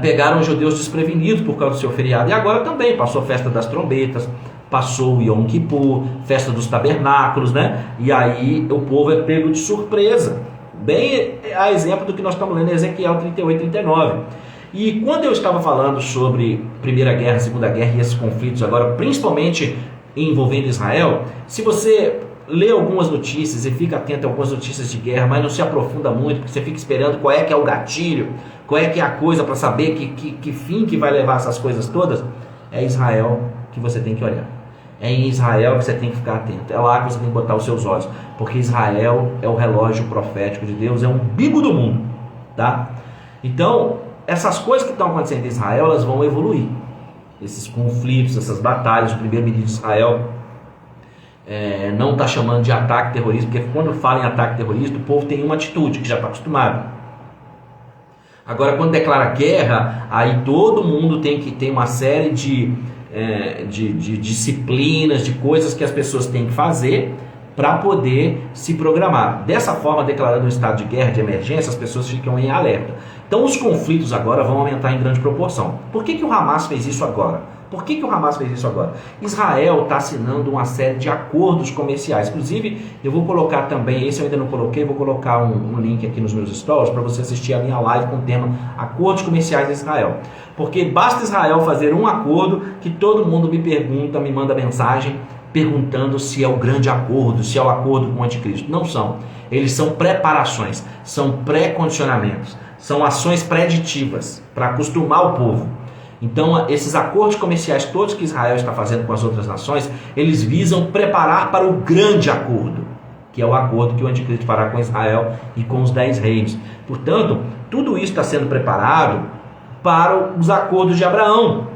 Pegaram os judeus desprevenidos por causa do seu feriado, e agora também passou a festa das trombetas, passou o Yom Kippur, festa dos tabernáculos, né? E aí o povo é pego de surpresa, bem a exemplo do que nós estamos lendo em Ezequiel 38, 39. E quando eu estava falando sobre Primeira Guerra, Segunda Guerra e esses conflitos agora, principalmente envolvendo Israel, se você lê algumas notícias e fica atento a algumas notícias de guerra, mas não se aprofunda muito, porque você fica esperando qual é que é o gatilho, qual é que é a coisa para saber que fim que vai levar essas coisas todas, é Israel que você tem que olhar. É em Israel que você tem que ficar atento. É lá que você tem que botar os seus olhos. Porque Israel é o relógio profético de Deus, é um umbigo do mundo. Tá? Então, essas coisas que estão acontecendo em Israel, elas vão evoluir. Esses conflitos, essas batalhas, o primeiro-ministro de Israel não está chamando de ataque terrorista, porque quando fala em ataque terrorista, o povo tem uma atitude que já está acostumado. Agora, quando declara guerra, aí todo mundo tem que ter uma série de disciplinas, de coisas que as pessoas têm que fazer para poder se programar. Dessa forma, declarando um estado de guerra, de emergência, as pessoas ficam em alerta. Então os conflitos agora vão aumentar em grande proporção. Por que o Hamas fez isso agora? Israel está assinando uma série de acordos comerciais. Inclusive, eu vou colocar também, esse eu ainda não coloquei, vou colocar um link aqui nos meus stories para você assistir a minha live com o tema Acordos Comerciais de Israel. Porque basta Israel fazer um acordo que todo mundo me pergunta, me manda mensagem perguntando se é o grande acordo, se é o acordo com o anticristo. Não são. Eles são preparações, são pré-condicionamentos, são ações preditivas para acostumar o povo. Então, esses acordos comerciais todos que Israel está fazendo com as outras nações, eles visam preparar para o grande acordo, que é o acordo que o anticristo fará com Israel e com os 10 reinos. Portanto, tudo isso está sendo preparado para os acordos de Abraão.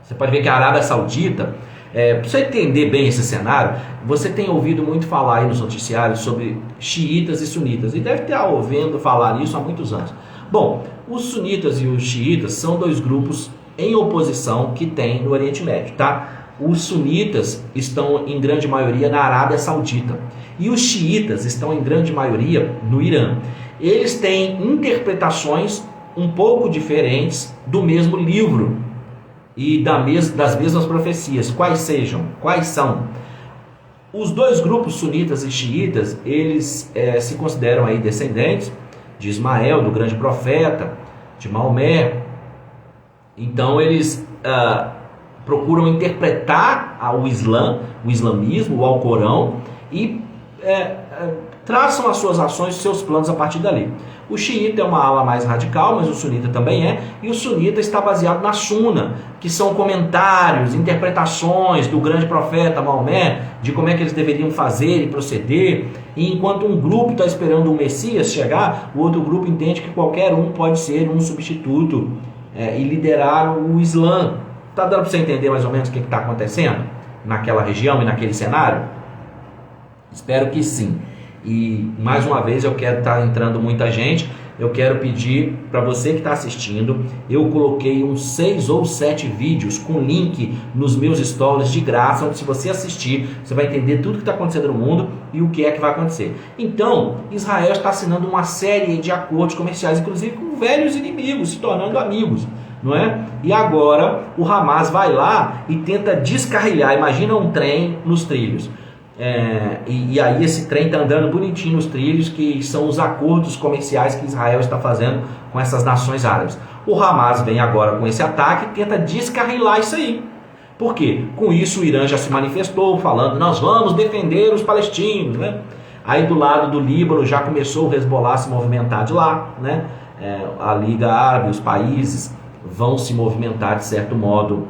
Você pode ver que a Arábia Saudita, para você entender bem esse cenário, você tem ouvido muito falar aí nos noticiários sobre xiitas e sunitas, e deve estar ouvindo falar isso há muitos anos. Bom, os sunitas e os xiitas são dois grupos em oposição que tem no Oriente Médio, tá? Os sunitas estão em grande maioria na Arábia Saudita e os xiitas estão em grande maioria no Irã. Eles têm interpretações um pouco diferentes do mesmo livro e das mesmas profecias. Quais são? Os dois grupos sunitas e xiitas, eles se consideram aí descendentes de Ismael, do grande profeta, de Maomé. Então eles procuram interpretar o islamismo, o Alcorão, e traçam as suas ações, os seus planos a partir dali. O xiita é uma ala mais radical, mas o sunita também é, e o sunita está baseado na Suna, que são comentários, interpretações do grande profeta Maomé, de como é que eles deveriam fazer e proceder, e enquanto um grupo está esperando o Messias chegar, o outro grupo entende que qualquer um pode ser um substituto e liderar o Islã. Está dando para você entender mais ou menos o que está acontecendo naquela região e naquele cenário? Espero que sim. E mais uma vez eu quero estar entrando muita gente. Eu quero pedir para você que está assistindo, eu coloquei uns 6 ou 7 vídeos com link nos meus stories de graça, onde se você assistir, você vai entender tudo que está acontecendo no mundo e o que é que vai acontecer. Então, Israel está assinando uma série de acordos comerciais, inclusive com velhos inimigos, se tornando amigos, não é? E agora o Hamas vai lá e tenta descarrilhar. Imagina um trem nos trilhos. E aí esse trem está andando bonitinho nos trilhos, que são os acordos comerciais que Israel está fazendo com essas nações árabes. O Hamas vem agora com esse ataque e tenta descarrilar isso aí. Por quê? Com isso o Irã já se manifestou falando: nós vamos defender os palestinos, né? Aí do lado do Líbano já começou o Hezbollah a se movimentar de lá, né? A Liga Árabe, os países vão se movimentar de certo modo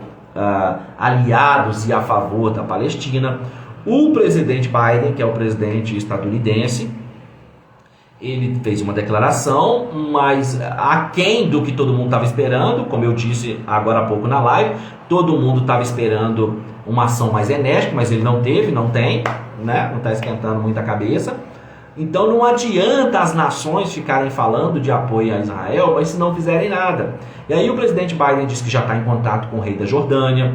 aliados e a favor da Palestina. O presidente Biden, que é o presidente estadunidense, ele fez uma declaração, mas aquém do que todo mundo estava esperando. Como eu disse agora há pouco na live, todo mundo estava esperando uma ação mais enérgica, mas ele não tem, né? Não está esquentando muita cabeça. Então não adianta as nações ficarem falando de apoio a Israel, mas se não fizerem nada. E aí o presidente Biden disse que já está em contato com o rei da Jordânia,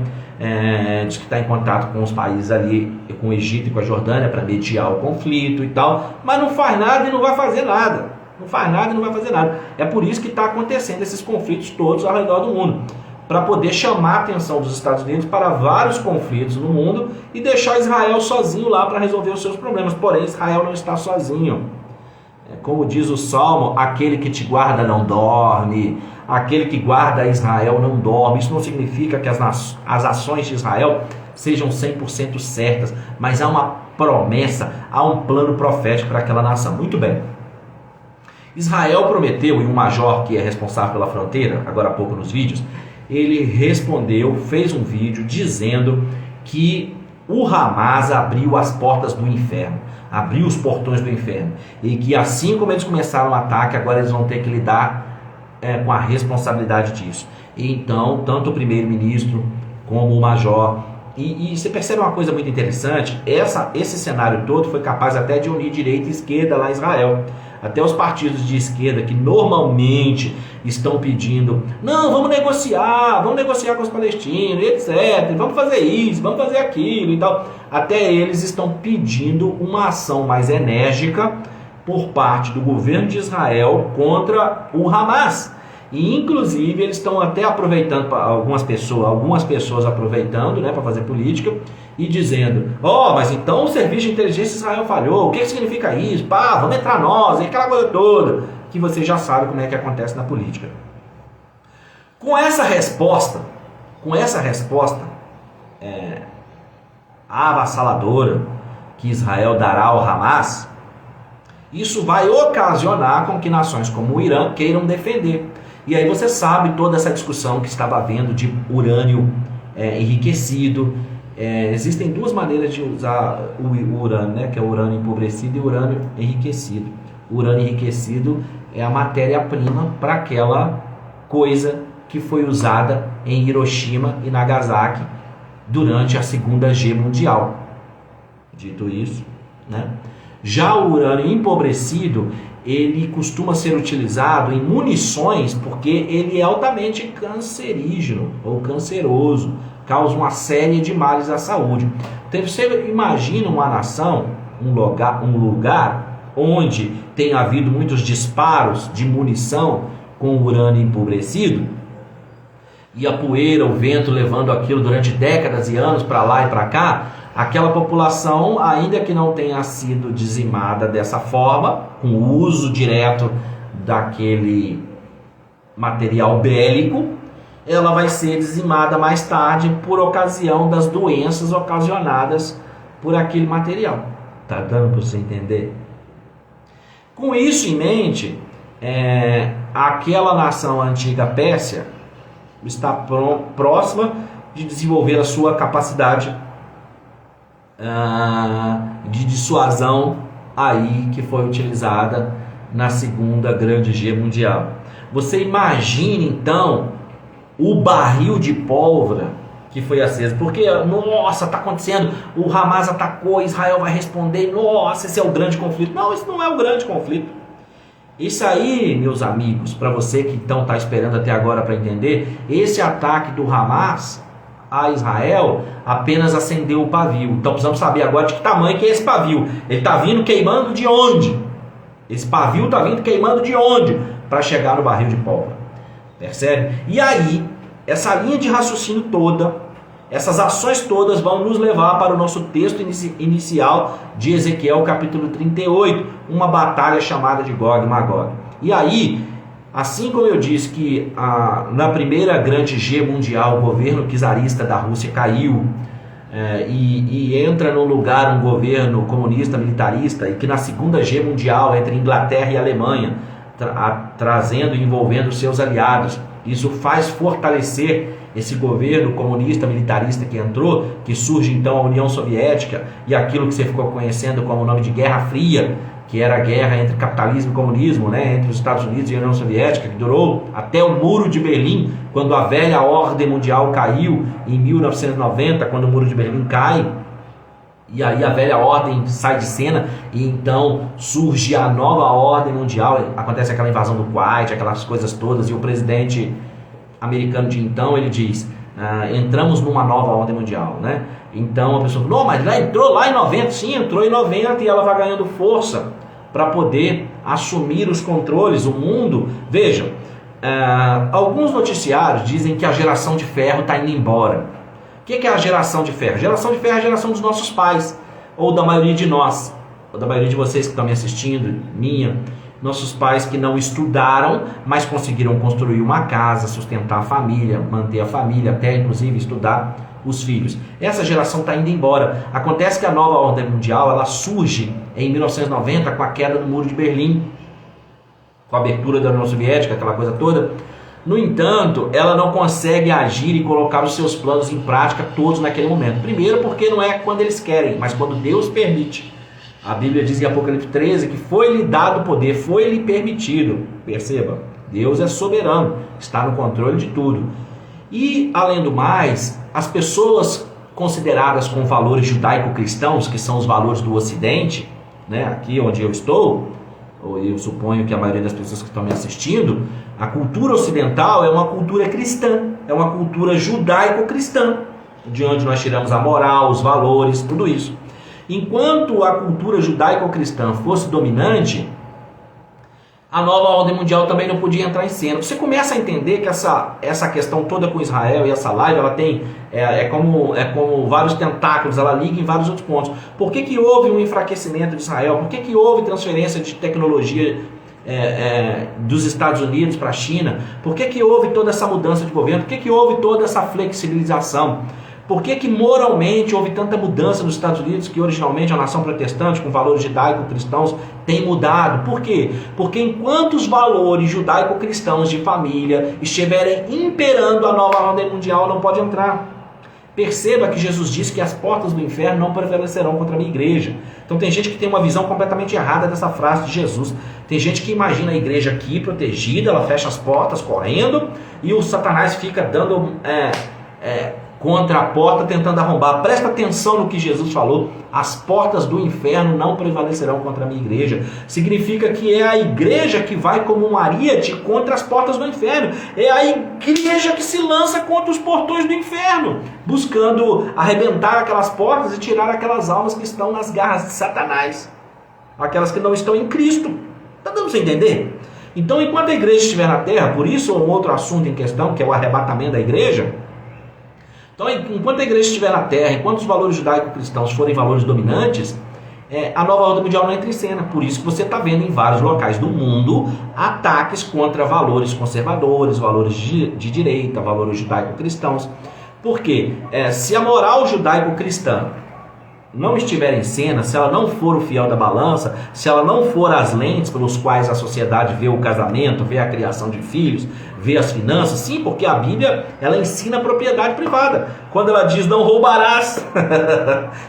diz que está em contato com os países ali, com o Egito e com a Jordânia, para mediar o conflito e tal, mas não faz nada e não vai fazer nada. É por isso que está acontecendo esses conflitos todos ao redor do mundo, para poder chamar a atenção dos Estados Unidos para vários conflitos no mundo e deixar Israel sozinho lá para resolver os seus problemas. Porém, Israel não está sozinho. Como diz o Salmo, aquele que te guarda não dorme, aquele que guarda Israel não dorme. Isso não significa que as ações de Israel sejam 100% certas, mas há uma promessa, há um plano profético para aquela nação. Muito bem. Israel prometeu, e um major que é responsável pela fronteira, agora há pouco nos vídeos, ele respondeu, fez um vídeo dizendo que o Hamas abriu as portas do inferno, abriu os portões do inferno, e que assim como eles começaram o ataque, agora eles vão ter que lidar com a responsabilidade disso. E então, tanto o primeiro-ministro como o major, e você percebe uma coisa muito interessante, esse cenário todo foi capaz até de unir direita e esquerda lá em Israel. Até os partidos de esquerda que normalmente estão pedindo, não, vamos negociar com os palestinos, etc, vamos fazer isso, vamos fazer aquilo e tal. Até eles estão pedindo uma ação mais enérgica por parte do governo de Israel contra o Hamas. E inclusive eles estão até aproveitando, algumas pessoas aproveitando, né, para fazer política e dizendo, mas então o serviço de inteligência de Israel falhou, o que significa isso? Vamos entrar nós, e aquela coisa toda, que você já sabe como é que acontece na política. Com essa resposta avassaladora que Israel dará ao Hamas, isso vai ocasionar com que nações como o Irã queiram defender. E aí você sabe toda essa discussão que estava havendo de urânio enriquecido. Existem duas maneiras de usar o urânio, né? Que é o urânio empobrecido e o urânio enriquecido. O urânio enriquecido é a matéria-prima para aquela coisa que foi usada em Hiroshima e Nagasaki durante a Segunda Guerra Mundial. Dito isso, né? Já o urânio empobrecido, ele costuma ser utilizado em munições porque ele é altamente cancerígeno ou canceroso, causa uma série de males à saúde. Então você imagina uma nação, um lugar onde tem havido muitos disparos de munição com urânio empobrecido, e a poeira, o vento levando aquilo durante décadas e anos para lá e para cá, aquela população, ainda que não tenha sido dizimada dessa forma, com o uso direto daquele material bélico, ela vai ser dizimada mais tarde por ocasião das doenças ocasionadas por aquele material. Tá dando para você entender? Com isso em mente, aquela nação antiga Pérsia está próxima de desenvolver a sua capacidade de dissuasão aí que foi utilizada na Segunda Grande Guerra Mundial. Você imagina então o barril de pólvora que foi aceso, porque nossa, está acontecendo, o Hamas atacou, Israel vai responder, nossa, esse é o grande conflito. Não, isso não é o grande conflito. Isso aí, meus amigos, para você que então está esperando até agora para entender, esse ataque do Hamas a Israel apenas acendeu o pavio. Então precisamos saber agora de que tamanho que é esse pavio. Ele está vindo queimando de onde? Esse pavio está vindo queimando de onde? Para chegar no barril de pólvora. Percebe? E aí, essa linha de raciocínio toda, essas ações todas vão nos levar para o nosso texto inicial de Ezequiel capítulo 38, uma batalha chamada de Gog e Magog. E aí, assim como eu disse que na primeira grande guerra mundial o governo czarista da Rússia caiu e entra no lugar um governo comunista militarista, e que na segunda guerra mundial entre Inglaterra e Alemanha, trazendo e envolvendo seus aliados, isso faz fortalecer esse governo comunista militarista que entrou, que surge então a União Soviética e aquilo que você ficou conhecendo como o nome de Guerra Fria, que era a guerra entre capitalismo e comunismo, né, entre os Estados Unidos e a União Soviética, que durou até o Muro de Berlim, quando a velha ordem mundial caiu em 1990, quando o Muro de Berlim cai, e aí a velha ordem sai de cena, e então surge a nova ordem mundial, acontece aquela invasão do Kuwait, aquelas coisas todas, e o presidente americano de então, ele diz, entramos numa nova ordem mundial, né? Então a pessoa falou, não, mas lá entrou lá em 90, sim, entrou em 90 e ela vai ganhando força para poder assumir os controles, o mundo. Vejam, alguns noticiários dizem que a geração de ferro está indo embora. O que é a geração de ferro? A geração de ferro é a geração dos nossos pais, ou da maioria de nós, ou da maioria de vocês que estão me assistindo, nossos pais que não estudaram, mas conseguiram construir uma casa, sustentar a família, manter a família, até inclusive estudar os filhos. Essa geração está indo embora. Acontece que a nova ordem mundial ela surge em 1990 com a queda do Muro de Berlim, com a abertura da União Soviética, aquela coisa toda. No entanto, ela não consegue agir e colocar os seus planos em prática todos naquele momento. Primeiro, porque não é quando eles querem, mas quando Deus permite. A Bíblia diz em Apocalipse 13 que foi-lhe dado o poder, foi-lhe permitido. Perceba, Deus é soberano, está no controle de tudo. E, além do mais, as pessoas consideradas com valores judaico-cristãos, que são os valores do Ocidente, né, aqui onde eu estou, ou eu suponho que a maioria das pessoas que estão me assistindo, a cultura ocidental é uma cultura cristã, é uma cultura judaico-cristã, de onde nós tiramos a moral, os valores, tudo isso. Enquanto a cultura judaico-cristã fosse dominante, a nova ordem mundial também não podia entrar em cena. Você começa a entender que essa questão toda com Israel e essa live, ela tem como vários tentáculos, ela liga em vários outros pontos. Por que houve um enfraquecimento de Israel? Por que houve transferência de tecnologia dos Estados Unidos para a China? Por que houve toda essa mudança de governo? Por que houve toda essa flexibilização? Por que moralmente houve tanta mudança nos Estados Unidos, que originalmente a nação protestante, com valores judaico-cristãos, tem mudado? Por quê? Porque enquanto os valores judaico-cristãos de família estiverem imperando, a nova ordem mundial não pode entrar. Perceba que Jesus disse que as portas do inferno não prevalecerão contra a minha igreja. Então tem gente que tem uma visão completamente errada dessa frase de Jesus. Tem gente que imagina a igreja aqui protegida, ela fecha as portas correndo, e o Satanás fica dando contra a porta, tentando arrombar. Presta atenção no que Jesus falou: as portas do inferno não prevalecerão contra a minha igreja. Significa que é a igreja que vai como um ariete contra as portas do inferno. É a igreja que se lança contra os portões do inferno, buscando arrebentar aquelas portas e tirar aquelas almas que estão nas garras de Satanás, aquelas que não estão em Cristo. Está dando para entender? Então, enquanto a igreja estiver na terra, por isso um outro assunto em questão, que é o arrebatamento da igreja. Então, enquanto a igreja estiver na terra, enquanto os valores judaico-cristãos forem valores dominantes, a nova ordem mundial não entra em cena. Por isso que você está vendo em vários locais do mundo ataques contra valores conservadores, valores de direita, valores judaico-cristãos. Por quê? Se a moral judaico-cristã não estiver em cena, se ela não for o fiel da balança, se ela não for as lentes pelos quais a sociedade vê o casamento, vê a criação de filhos, vê as finanças, sim, porque a Bíblia, ela ensina a propriedade privada. Quando ela diz não roubarás,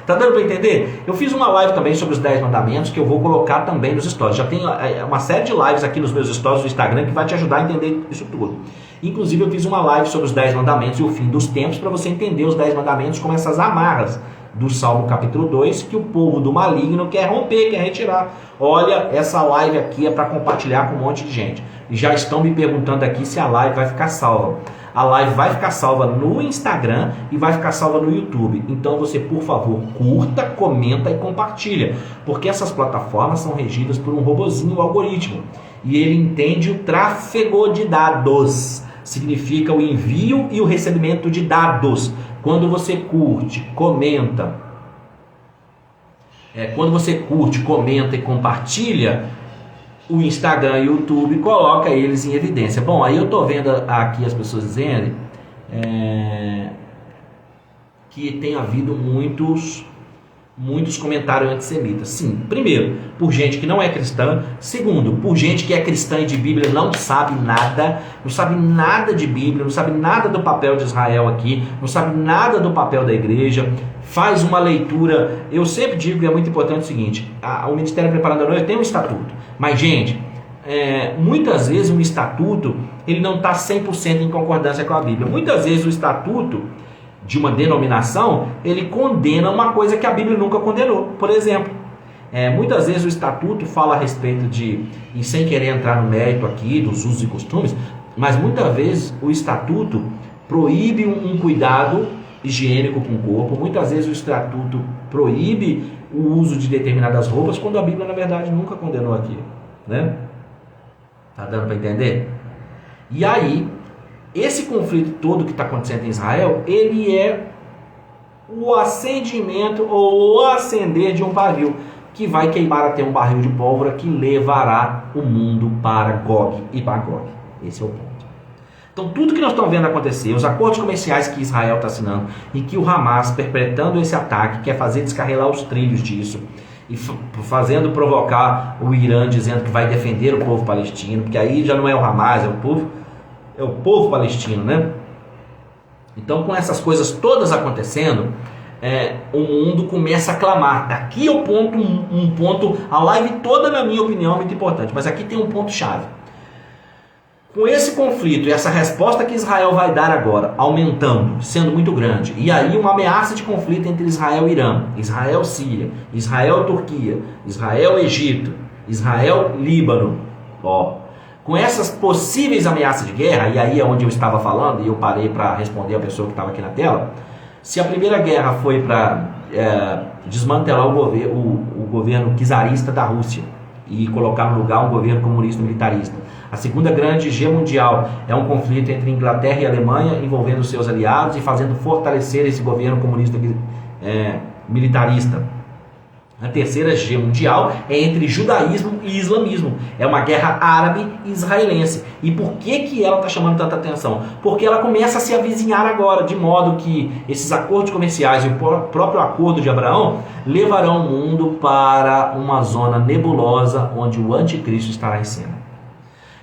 tá dando para entender? Eu fiz uma live também sobre os 10 mandamentos, que eu vou colocar também nos stories. Já tem uma série de lives aqui nos meus stories do Instagram que vai te ajudar a entender isso tudo. Inclusive eu fiz uma live sobre os 10 mandamentos e o fim dos tempos, para você entender os 10 mandamentos como essas amarras do Salmo capítulo 2, que o povo do maligno quer romper, quer retirar. Olha, essa live aqui é para compartilhar com um monte de gente. E já estão me perguntando aqui se a live vai ficar salva. A live vai ficar salva no Instagram e vai ficar salva no YouTube. Então você, por favor, curta, comenta e compartilha, porque essas plataformas são regidas por um robozinho, o algoritmo, e ele entende o tráfego de dados. Significa o envio e o recebimento de dados. Quando você curte, comenta, e compartilha, o Instagram e o YouTube coloca eles em evidência. Bom, aí eu estou vendo aqui as pessoas dizendo que tem havido muitos comentários antissemitas. Sim, primeiro, por gente que não é cristã. Segundo, por gente que é cristã e de Bíblia não sabe nada de Bíblia, não sabe nada do papel de Israel aqui, não sabe nada do papel da igreja, faz uma leitura. Eu sempre digo que é muito importante o seguinte: o Ministério Preparando a Noiva tem um estatuto, mas gente, muitas vezes um estatuto ele não está 100% em concordância com a Bíblia. Muitas vezes o estatuto de uma denominação, ele condena uma coisa que a Bíblia nunca condenou. Por exemplo, muitas vezes o estatuto fala a respeito de, e sem querer entrar no mérito aqui dos usos e costumes, mas muitas vezes o estatuto proíbe um cuidado higiênico com o corpo. Muitas vezes o estatuto proíbe o uso de determinadas roupas, quando a Bíblia na verdade nunca condenou aquilo, né? Tá dando para entender? E aí, esse conflito todo que está acontecendo em Israel, ele é o acendimento ou o acender de um pavio, que vai queimar até um barril de pólvora que levará o mundo para Gog e Magog. Esse é o ponto. Então tudo que nós estamos vendo acontecer, os acordos comerciais que Israel está assinando, e que o Hamas, perpetrando esse ataque, quer fazer descarrilar os trilhos disso, e fazendo provocar o Irã, dizendo que vai defender o povo palestino, porque aí já não é o Hamas, é o povo. é o povo palestino, né? Então, com essas coisas todas acontecendo, o mundo começa a clamar. Aqui é o ponto, um ponto, a live toda, na minha opinião, é muito importante, mas aqui tem um ponto-chave. Com esse conflito e essa resposta que Israel vai dar agora, aumentando, sendo muito grande, e aí uma ameaça de conflito entre Israel e Irã, Israel-Síria, Israel-Turquia, Israel-Egito, Israel-Líbano, com essas possíveis ameaças de guerra, e aí é onde eu estava falando, e eu parei para responder a pessoa que estava aqui na tela, se a primeira guerra foi para desmantelar o governo czarista da Rússia e colocar no lugar um governo comunista militarista, a segunda grande guerra mundial é um conflito entre Inglaterra e Alemanha, envolvendo seus aliados e fazendo fortalecer esse governo comunista militarista. A terceira guerra mundial é entre judaísmo e islamismo. É uma guerra árabe-israelense. E por que ela está chamando tanta atenção? Porque ela começa a se avizinhar agora, de modo que esses acordos comerciais e o próprio acordo de Abraão levarão o mundo para uma zona nebulosa onde o anticristo estará em cena.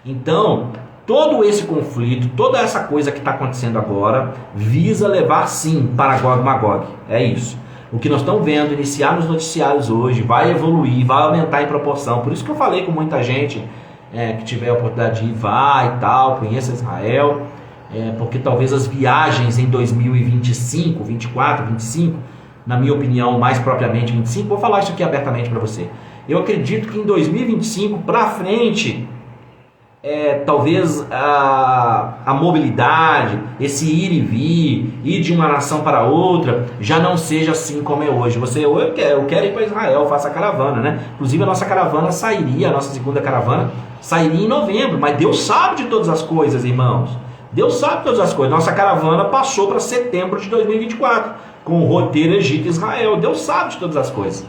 Então, todo esse conflito, toda essa coisa que está acontecendo agora, visa levar sim para Gog e Magog. É isso. O que nós estamos vendo iniciar nos noticiários hoje vai evoluir, vai aumentar em proporção. Por isso que eu falei com muita gente que tiver a oportunidade de ir, vai e tal, conheça Israel, porque talvez as viagens em 2025, 24, 25, na minha opinião, mais propriamente 25, vou falar isso aqui abertamente para você. Eu acredito que em 2025 para frente, talvez a mobilidade, esse ir e vir, ir de uma nação para outra, já não seja assim como é hoje. Eu quero ir para Israel, faço a caravana, né? Inclusive a nossa caravana sairia, a nossa segunda caravana sairia em novembro, mas Deus sabe de todas as coisas, irmãos. Deus sabe de todas as coisas. Nossa caravana passou para setembro de 2024, com o roteiro Egito-Israel. Deus sabe de todas as coisas.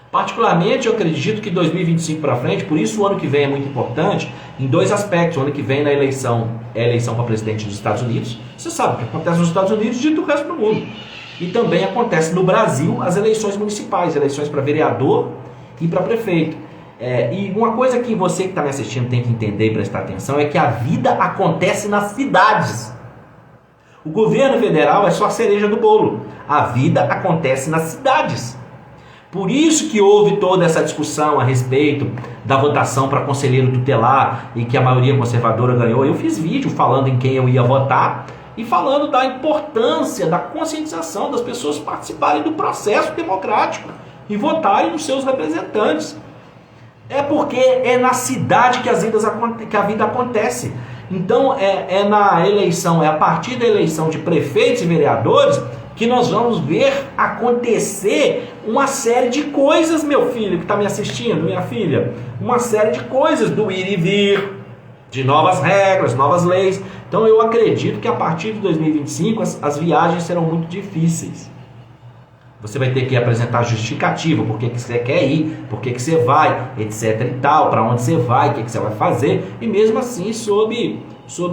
Particularmente, eu acredito que 2025 para frente, por isso o ano que vem é muito importante, em dois aspectos. O ano que vem na eleição é a eleição para presidente dos Estados Unidos. Você sabe o que acontece nos Estados Unidos e do resto do mundo. E também acontece no Brasil as eleições municipais, eleições para vereador e para prefeito. E uma coisa que você que está me assistindo tem que entender e prestar atenção é que a vida acontece nas cidades. O governo federal é só a cereja do bolo. A vida acontece nas cidades. Por isso que houve toda essa discussão a respeito da votação para conselheiro tutelar e que a maioria conservadora ganhou. Eu fiz vídeo falando em quem eu ia votar e falando da importância da conscientização das pessoas participarem do processo democrático e votarem nos seus representantes. É porque é na cidade que a vida acontece. Então na eleição, é a partir da eleição de prefeitos e vereadores que nós vamos ver acontecer uma série de coisas, meu filho que está me assistindo, minha filha, uma série de coisas do ir e vir, de novas regras, novas leis. Então eu acredito que a partir de 2025 as viagens serão muito difíceis. Você vai ter que apresentar justificativa, por que você quer ir, por que você vai, etc e tal, para onde você vai, o que você vai fazer, e mesmo assim sob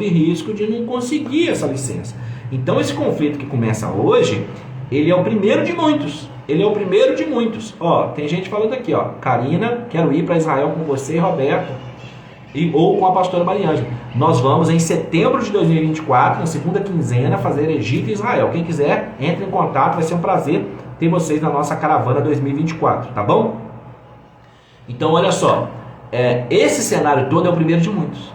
risco de não conseguir essa licença. Então esse conflito que começa hoje, ele é o primeiro de muitos. Ele é o primeiro de muitos. Tem gente falando aqui, Karina, quero ir para Israel com você e Roberto, ou com a pastora Mariângela. Nós vamos em setembro de 2024, na segunda quinzena, fazer Egito e Israel. Quem quiser, entre em contato, vai ser um prazer ter vocês na nossa caravana 2024, tá bom? Então olha só, esse cenário todo é o primeiro de muitos.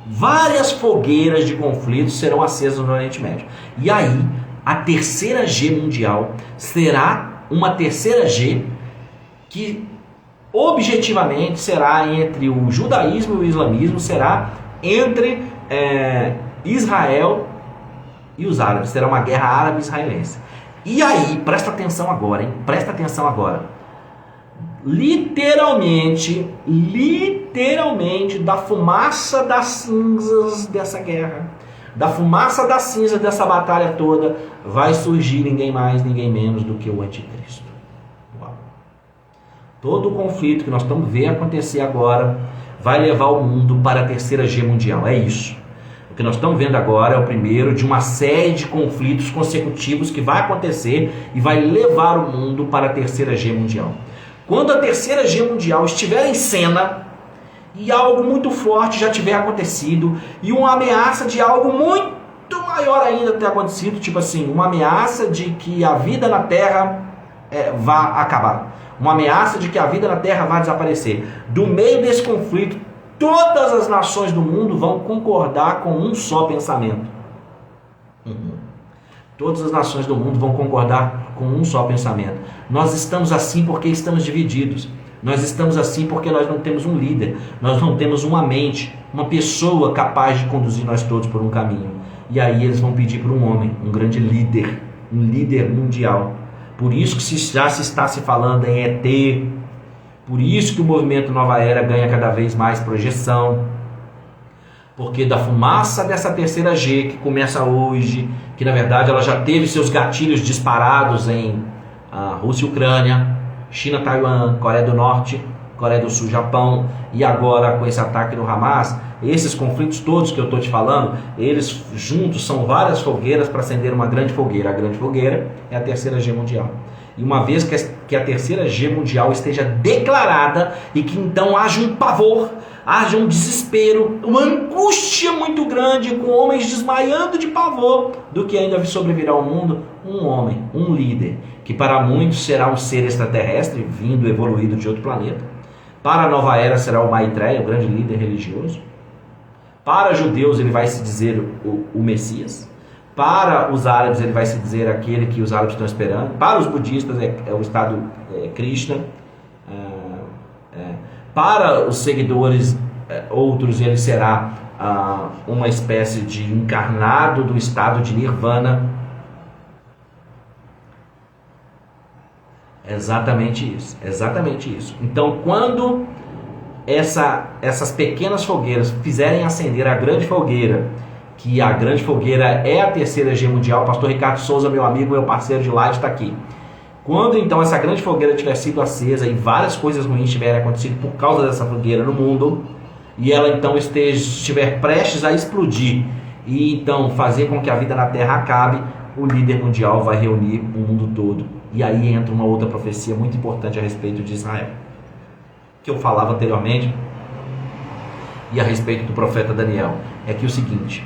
Várias fogueiras de conflitos serão acesas no Oriente Médio. E aí, a terceira G mundial será uma terceira G que objetivamente será entre o judaísmo e o islamismo, será entre Israel e os árabes. Será uma guerra árabe-israelense. E aí, presta atenção agora, hein? Presta atenção agora. Literalmente, da fumaça das cinzas dessa guerra, da fumaça das cinzas dessa batalha toda, vai surgir ninguém mais, ninguém menos do que o anticristo. Uau. Todo o conflito que nós estamos vendo acontecer agora vai levar o mundo para a terceira G mundial. É isso. O que nós estamos vendo agora é o primeiro de uma série de conflitos consecutivos que vai acontecer e vai levar o mundo para a terceira G mundial. Quando a terceira G mundial estiver em cena, e algo muito forte já tiver acontecido, e uma ameaça de algo muito maior ainda ter acontecido, tipo assim, uma ameaça de que a vida na Terra vá acabar, uma ameaça de que a vida na Terra vá desaparecer. Do meio desse conflito, todas as nações do mundo vão concordar com um só pensamento. Todas as nações do mundo vão concordar com um só pensamento. Nós estamos assim porque estamos divididos. Nós estamos assim porque nós não temos um líder. Nós não temos uma mente, uma pessoa capaz de conduzir nós todos por um caminho. E aí eles vão pedir para um homem, um grande líder, um líder mundial. Por isso que já se está se falando em ET. Por isso que o movimento Nova Era ganha cada vez mais projeção. Porque da fumaça dessa terceira G, que começa hoje, que na verdade ela já teve seus gatilhos disparados em Rússia e Ucrânia, China, Taiwan, Coreia do Norte, Coreia do Sul, Japão, e agora com esse ataque do Hamas, esses conflitos todos que eu estou te falando, eles juntos são várias fogueiras para acender uma grande fogueira. A grande fogueira é a terceira G mundial. E uma vez que a terceira G mundial esteja declarada e que então haja um pavor, haja um desespero, uma angústia muito grande, com homens desmaiando de pavor, do que ainda sobrevirá ao mundo um homem, um líder, que para muitos será um ser extraterrestre, vindo evoluído de outro planeta. Para a nova era será o Maitreya, o grande líder religioso. Para judeus ele vai se dizer o Messias. Para os árabes ele vai se dizer aquele que os árabes estão esperando. Para os budistas é o Estado Krishna. Para os seguidores outros ele será uma espécie de encarnado do estado de Nirvana. Exatamente isso, exatamente isso. Então quando essas pequenas fogueiras fizerem acender a grande fogueira, que a grande fogueira é a terceira G mundial, pastor Ricardo Souza, meu amigo, meu parceiro de live, está aqui. Quando então essa grande fogueira tiver sido acesa e várias coisas ruins tiverem acontecido por causa dessa fogueira no mundo, e ela então estiver prestes a explodir, e então fazer com que a vida na Terra acabe, o líder mundial vai reunir o mundo todo. E aí entra uma outra profecia muito importante a respeito de Israel, que eu falava anteriormente, e a respeito do profeta Daniel, é que o seguinte,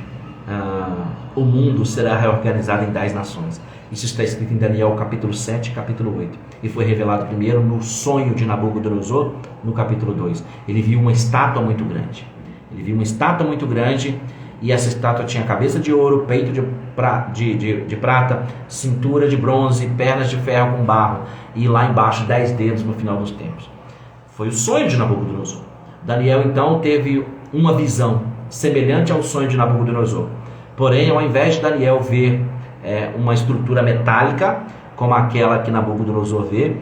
o mundo será reorganizado em 10 nações. Isso está escrito em Daniel capítulo 7, capítulo 8, e foi revelado primeiro no sonho de Nabucodonosor, no capítulo 2. Ele viu uma estátua muito grande, e essa estátua tinha cabeça de ouro, peito de prata, cintura de bronze, pernas de ferro com barro, e lá embaixo 10 dedos no final dos tempos. Foi o sonho de Nabucodonosor. Daniel então teve uma visão semelhante ao sonho de Nabucodonosor. Porém, ao invés de Daniel ver uma estrutura metálica, como aquela que Nabucodonosor vê,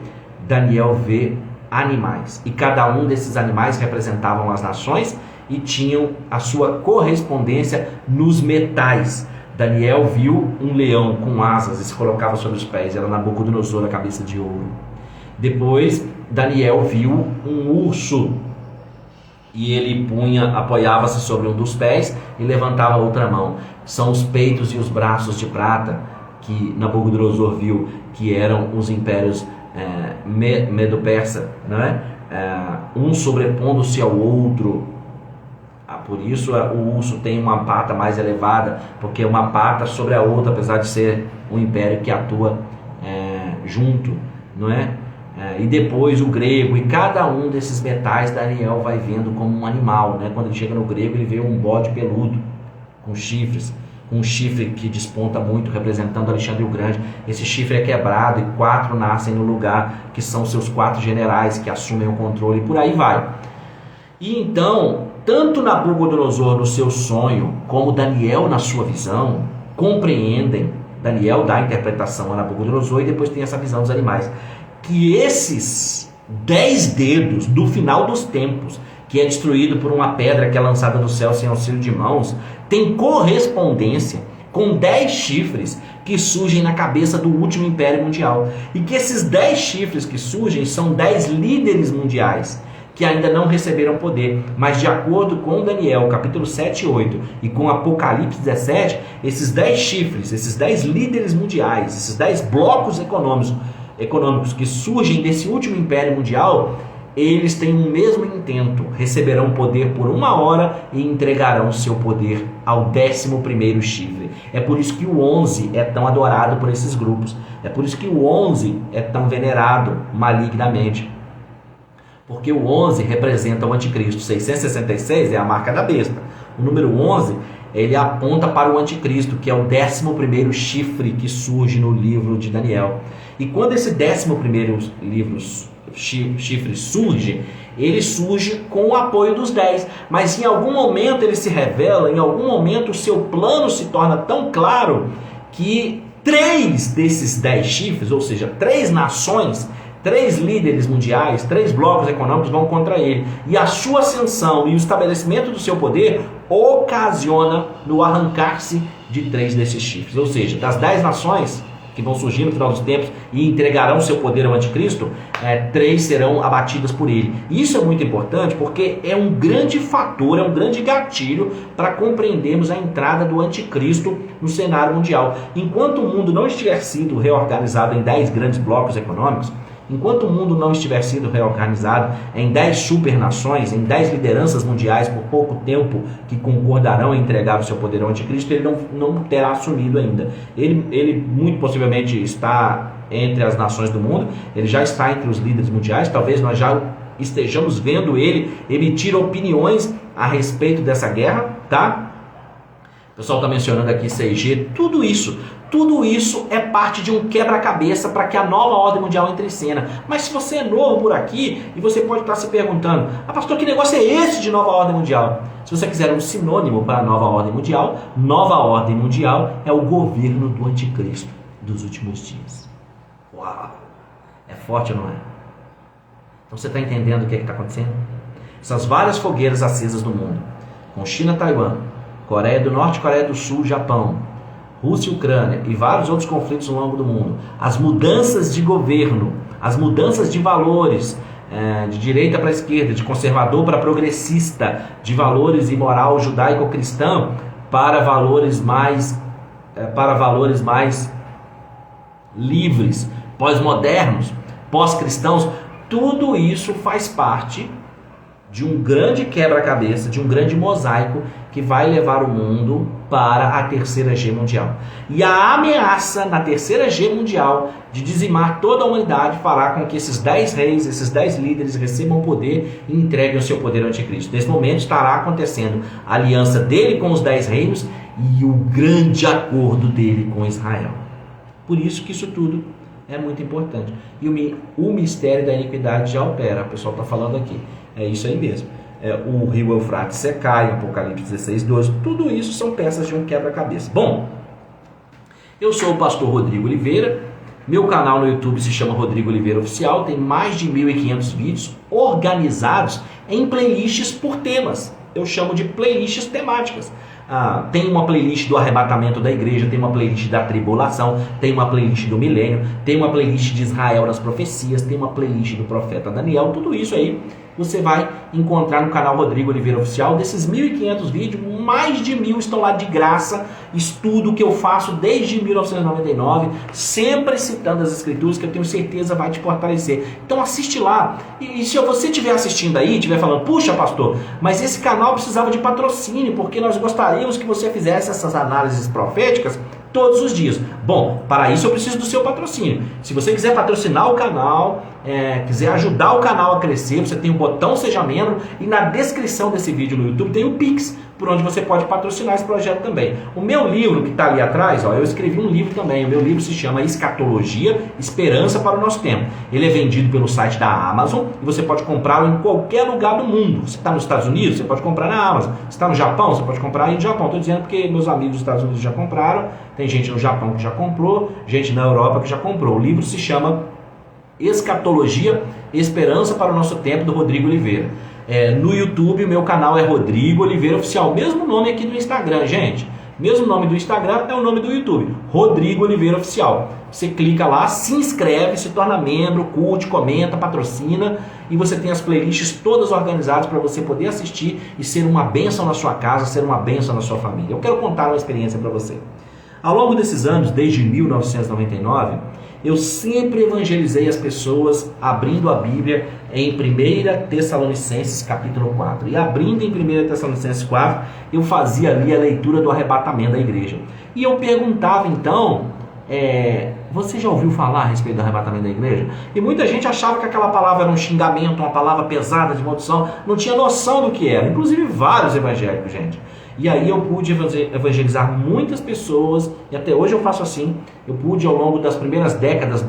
Daniel vê animais. E cada um desses animais representavam as nações e tinham a sua correspondência nos metais. Daniel viu um leão com asas e se colocava sobre os pés. Era Nabucodonosor, a cabeça de ouro. Depois, Daniel viu um urso e ele apoiava-se sobre um dos pés e levantava a outra mão. São os peitos e os braços de prata que Nabucodonosor viu, que eram os impérios Medo-Persa, né? Um sobrepondo-se ao outro. Por isso o urso tem uma pata mais elevada, porque é uma pata sobre a outra, apesar de ser um império que atua junto, não é? E depois o grego, e cada um desses metais Daniel vai vendo como um animal, né? Quando ele chega no grego, ele vê um bode peludo, com chifres, com um chifre que desponta muito, representando Alexandre o Grande. Esse chifre é quebrado e 4 nascem no lugar, que são seus 4 generais que assumem o controle, e por aí vai. E então, tanto Nabucodonosor no seu sonho, como Daniel na sua visão, compreendem. Daniel dá a interpretação a Nabucodonosor e depois tem essa visão dos animais, que esses 10 dedos do final dos tempos, que é destruído por uma pedra que é lançada do céu sem auxílio de mãos, tem correspondência com 10 chifres que surgem na cabeça do último império mundial. E que esses 10 chifres que surgem são 10 líderes mundiais que ainda não receberam poder, mas de acordo com Daniel capítulo 7 e 8 e com Apocalipse 17, esses 10 chifres, esses 10 líderes mundiais, esses 10 blocos econômicos que surgem desse último império mundial, eles têm o mesmo intento, receberão poder por 1 hora e entregarão seu poder ao 11º chifre. É por isso que o 11 é tão adorado por esses grupos, é por isso que o 11 é tão venerado malignamente, porque o 11 representa o anticristo. 666 é a marca da besta. O número 11, ele aponta para o anticristo, que é o 11º chifre que surge no livro de Daniel. E quando esse 11º chifre surge, ele surge com o apoio dos 10, mas em algum momento ele se revela, em algum momento o seu plano se torna tão claro que 3 desses 10 chifres, ou seja, 3 nações, 3 líderes mundiais, 3 blocos econômicos vão contra ele, e a sua ascensão e o estabelecimento do seu poder ocasiona no arrancar-se de 3 desses chifres, ou seja, das 10 nações que vão surgir no final dos tempos e entregarão seu poder ao anticristo, 3 serão abatidas por ele. E isso é muito importante porque é um grande fator, é um grande gatilho para compreendermos a entrada do anticristo no cenário mundial. Enquanto o mundo não estiver sido reorganizado em 10 grandes blocos econômicos, enquanto o mundo não estiver sido reorganizado em 10 supernações, em 10 lideranças mundiais por pouco tempo que concordarão em entregar o seu poder ao anticristo, ele não terá assumido ainda. Ele muito possivelmente está entre as nações do mundo, ele já está entre os líderes mundiais, talvez nós já estejamos vendo ele emitir opiniões a respeito dessa guerra, tá? O pessoal está mencionando aqui 6G, tudo isso é parte de um quebra-cabeça para que a nova ordem mundial entre em cena. Mas se você é novo por aqui, e você pode estar se perguntando, pastor, que negócio é esse de nova ordem mundial? Se você quiser um sinônimo para a nova ordem mundial é o governo do anticristo dos últimos dias. Uau! É forte ou não é? Então você está entendendo o que está acontecendo? Essas várias fogueiras acesas no mundo, com China, Taiwan, Coreia do Norte, Coreia do Sul, Japão, Rússia e Ucrânia e vários outros conflitos ao longo do mundo, as mudanças de governo, as mudanças de valores, de direita para esquerda, de conservador para progressista, de valores e moral judaico-cristão para valores mais livres, pós-modernos, pós-cristãos, tudo isso faz parte de um grande quebra-cabeça, de um grande mosaico que vai levar o mundo para a terceira G mundial. E a ameaça na terceira G mundial de dizimar toda a humanidade fará com que esses 10 reis, esses 10 líderes recebam poder e entreguem o seu poder ao anticristo. Nesse momento estará acontecendo a aliança dele com os 10 reinos e o grande acordo dele com Israel. Por isso que isso tudo é muito importante. E o mistério da iniquidade já opera, o pessoal está falando aqui. É isso aí mesmo. O rio Eufrates secar, em Apocalipse 16:12, tudo isso são peças de um quebra-cabeça. Bom, eu sou o pastor Rodrigo Oliveira, meu canal no YouTube se chama Rodrigo Oliveira Oficial, tem mais de 1.500 vídeos organizados em playlists por temas. Eu chamo de playlists temáticas. Tem uma playlist do arrebatamento da igreja, tem uma playlist da tribulação, tem uma playlist do milênio, tem uma playlist de Israel nas profecias, tem uma playlist do profeta Daniel, tudo isso aí você vai encontrar no canal Rodrigo Oliveira Oficial. Desses 1.500 vídeos, mais de 1.000 estão lá de graça, estudo que eu faço desde 1999, sempre citando as escrituras, que eu tenho certeza vai te fortalecer. Então assiste lá, e se você estiver assistindo aí, estiver falando, puxa pastor, mas esse canal precisava de patrocínio, porque nós gostaríamos que você fizesse essas análises proféticas todos os dias. Bom, para isso eu preciso do seu patrocínio. Se você quiser patrocinar o canal, quiser ajudar o canal a crescer, você tem o botão Seja Membro e na descrição desse vídeo no YouTube tem o Pix, por onde você pode patrocinar esse projeto também. O meu livro que está ali atrás, eu escrevi um livro também. O meu livro se chama Escatologia, Esperança para o Nosso Tempo. Ele é vendido pelo site da Amazon e você pode comprá-lo em qualquer lugar do mundo. Você está nos Estados Unidos, você pode comprar na Amazon. Você está no Japão, você pode comprar aí no Japão. Estou dizendo porque meus amigos dos Estados Unidos já compraram, tem gente no Japão que já comprou, gente na Europa que já comprou. O livro se chama Escatologia, Esperança para o Nosso Tempo, do Rodrigo Oliveira. No YouTube o meu canal é Rodrigo Oliveira Oficial, mesmo nome aqui do Instagram, gente. Mesmo nome do Instagram é o nome do YouTube, Rodrigo Oliveira Oficial. Você clica lá, se inscreve, se torna membro, curte, comenta, patrocina, e você tem as playlists todas organizadas para você poder assistir e ser uma bênção na sua casa, ser uma bênção na sua família. Eu quero contar uma experiência para você. Ao longo desses anos, desde 1999, Eu sempre evangelizei as pessoas abrindo a Bíblia em 1 Tessalonicenses capítulo 4. E abrindo em 1 Tessalonicenses 4, eu fazia ali a leitura do arrebatamento da igreja. E eu perguntava então, você já ouviu falar a respeito do arrebatamento da igreja? E muita gente achava que aquela palavra era um xingamento, uma palavra pesada de maldição, não tinha noção do que era, inclusive vários evangélicos, gente. E aí eu pude evangelizar muitas pessoas, e até hoje eu faço assim. Eu pude, ao longo das primeiras décadas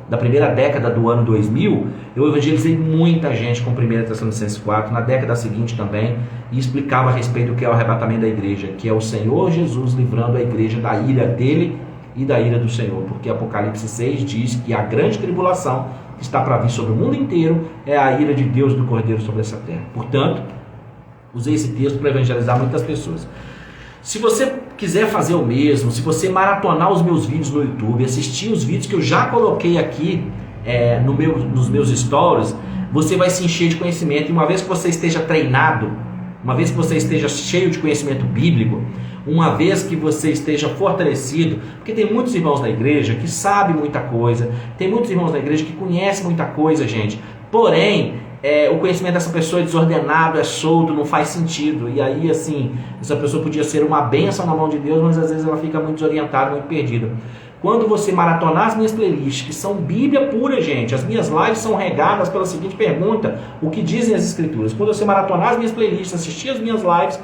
da primeira década do ano 2000, eu evangelizei muita gente com 1 Tessalonicenses 4, na década seguinte também, e explicava a respeito do que é o arrebatamento da igreja, que é o Senhor Jesus livrando a igreja da ira dele e da ira do Senhor, porque Apocalipse 6 diz que a grande tribulação que está para vir sobre o mundo inteiro é a ira de Deus do Cordeiro sobre essa terra. Portanto, usei esse texto para evangelizar muitas pessoas. Se você quiser fazer o mesmo, se você maratonar os meus vídeos no YouTube, assistir os vídeos que eu já coloquei aqui nos meus stories, você vai se encher de conhecimento. E uma vez que você esteja treinado, uma vez que você esteja cheio de conhecimento bíblico, uma vez que você esteja fortalecido, porque tem muitos irmãos na igreja que sabem muita coisa, tem muitos irmãos na igreja que conhecem muita coisa, gente, porém, o conhecimento dessa pessoa é desordenado, é solto, não faz sentido. E aí, assim, essa pessoa podia ser uma bênção na mão de Deus, mas às vezes ela fica muito desorientada, muito perdida. Quando você maratonar as minhas playlists, que são Bíblia pura, gente, as minhas lives são regadas pela seguinte pergunta: o que dizem as Escrituras? Quando você maratonar as minhas playlists, assistir as minhas lives,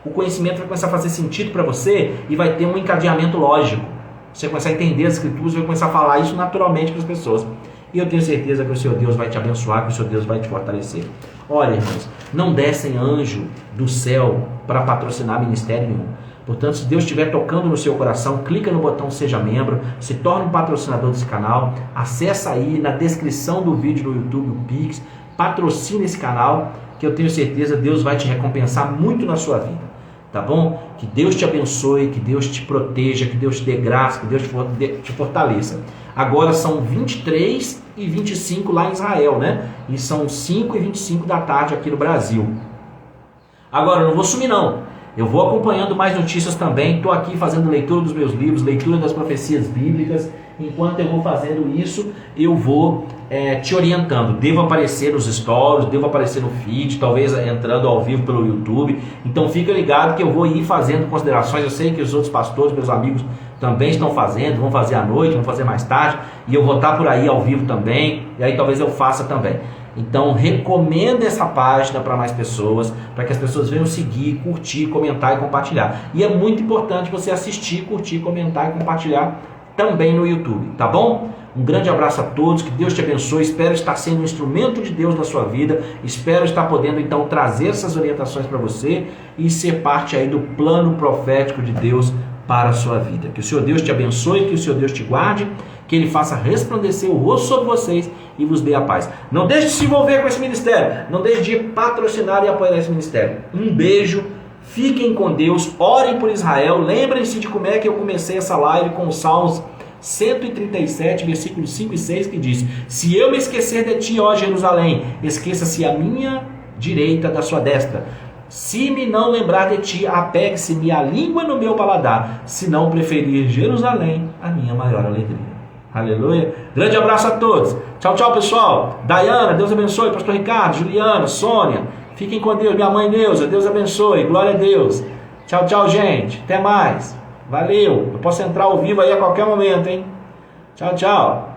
o conhecimento vai começar a fazer sentido para você e vai ter um encadeamento lógico. Você vai começar a entender as Escrituras e vai começar a falar isso naturalmente para as pessoas. E eu tenho certeza que o Senhor Deus vai te abençoar, que o Senhor Deus vai te fortalecer. Olha, irmãos, não descem anjo do céu para patrocinar ministério nenhum. Portanto, se Deus estiver tocando no seu coração, clica no botão Seja Membro, se torne um patrocinador desse canal, acessa aí na descrição do vídeo no YouTube o Pix, patrocina esse canal, que eu tenho certeza Deus vai te recompensar muito na sua vida. Tá bom? Que Deus te abençoe, que Deus te proteja, que Deus te dê graça, que Deus te fortaleça. Agora são 23h25 lá em Israel, né? E são 5h25 da tarde aqui no Brasil. Agora, eu não vou sumir não. Eu vou acompanhando mais notícias também. Estou aqui fazendo leitura dos meus livros, leitura das profecias bíblicas. Enquanto eu vou fazendo isso, eu vou te orientando. Devo aparecer nos stories, devo aparecer no feed, talvez entrando ao vivo pelo YouTube. Então fica ligado que eu vou ir fazendo considerações. Eu sei que os outros pastores, meus amigos, também estão fazendo, vão fazer à noite, vão fazer mais tarde. E eu vou estar por aí ao vivo também. E aí talvez eu faça também. Então recomenda essa página para mais pessoas, para que as pessoas venham seguir, curtir, comentar e compartilhar. E é muito importante você assistir, curtir, comentar e compartilhar também no YouTube, tá bom? Um grande abraço a todos, que Deus te abençoe. Espero estar sendo um instrumento de Deus na sua vida. Espero estar podendo então trazer essas orientações para você e ser parte aí do plano profético de Deus para a sua vida. Que o Senhor Deus te abençoe, que o Senhor Deus te guarde, que Ele faça resplandecer o rosto sobre vocês e vos dê a paz. Não deixe de se envolver com esse ministério, não deixe de patrocinar e apoiar esse ministério. Um beijo, fiquem com Deus, orem por Israel. Lembrem-se de como é que eu comecei essa live com os Salmos 137, versículos 5 e 6, que diz: se eu me esquecer de ti, ó Jerusalém, esqueça-se a minha direita da sua destra. Se me não lembrar de ti, apegue-se-me a língua no meu paladar, se não preferir Jerusalém, a minha maior alegria. Aleluia. Grande abraço a todos. Tchau, tchau, pessoal. Dayana, Deus abençoe. Pastor Ricardo, Juliana, Sônia. Fiquem com Deus. Minha mãe Neuza, Deus abençoe. Glória a Deus. Tchau, tchau, gente. Até mais. Valeu. Eu posso entrar ao vivo aí a qualquer momento, hein? Tchau, tchau.